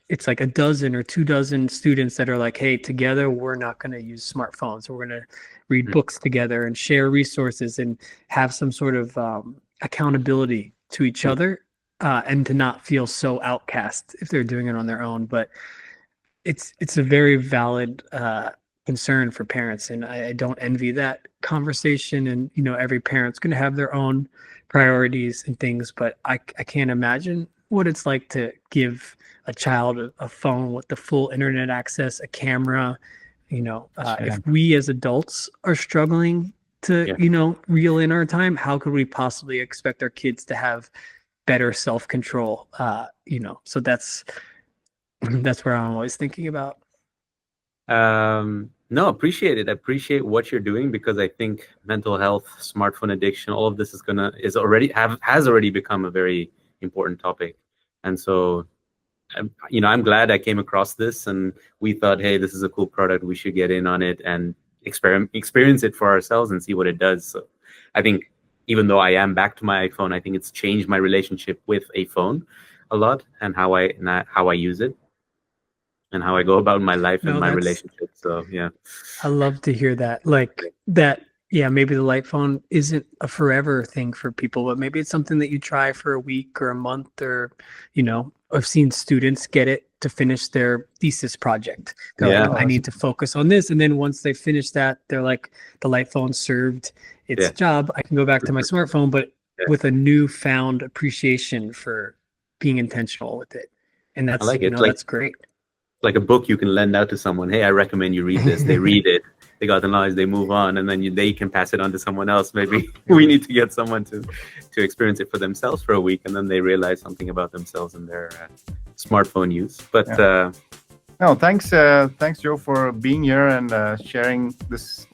it's like a dozen or 24 students that are like, hey, together, we're not going to use smartphones. We're going to read books together and share resources and have some sort of accountability to each other, and to not feel so outcast if they're doing it on their own. But it's a very valid concern for parents, and I don't envy that conversation. And every parent's going to have their own priorities and things, but I can't imagine what it's like to give a child a phone with the full internet access, a camera. If we as adults are struggling to reel in our time, how could we possibly expect our kids to have better self-control? So that's That's where I'm always thinking about. No, appreciate it. I appreciate what you're doing, because I think mental health, smartphone addiction, all of this has already become a very important topic. And so, I'm glad I came across this, and we thought, hey, this is a cool product. We should get in on it and experience it for ourselves and see what it does. So I think, even though I am back to my iPhone, I think it's changed my relationship with a phone a lot, and how I use it, and how I go about my life and my relationship. So yeah, I love to hear that. Like that. Yeah, maybe the light phone isn't a forever thing for people, but maybe it's something that you try for a week or a month, or, I've seen students get it to finish their thesis project. They're like, I need to focus on this. And then once they finish that, they're like, the light phone served its job. I can go back to my smartphone, but with a newfound appreciation for being intentional with it. And that's, I like it. That's great. Like a book you can lend out to someone. Hey, I recommend you read this. They read it. They got the knowledge, they move on, and then they can pass it on to someone else. Maybe we need to get someone to experience it for themselves for a week, and then they realize something about themselves and their smartphone use. But no, thanks Joe, for being here and sharing this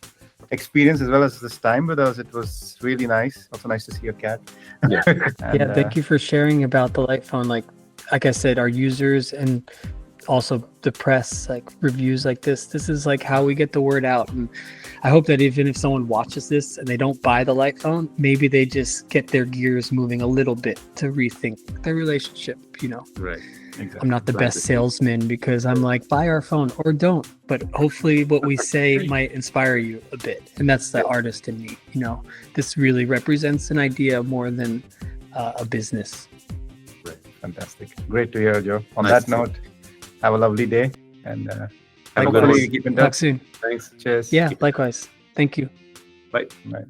experience as well as this time with us. It was really nice. Also nice to see your cat. Yeah. And, thank you for sharing about the light phone. Like I said, our users and also the press, like reviews like this is like how we get the word out. And I hope that even if someone watches this and they don't buy the light phone, maybe they just get their gears moving a little bit to rethink their relationship. Right. Exactly. I'm not the best salesman, because I'm like, buy our phone or don't, but hopefully what we say might inspire you a bit. And that's the artist in me. This really represents an idea more than a business. Right. Fantastic. Great to hear, Joe. On that note, have a lovely day, and hopefully you keep in touch. Talk soon. Thanks. Cheers. Yeah, likewise. Thank you. Bye. Bye.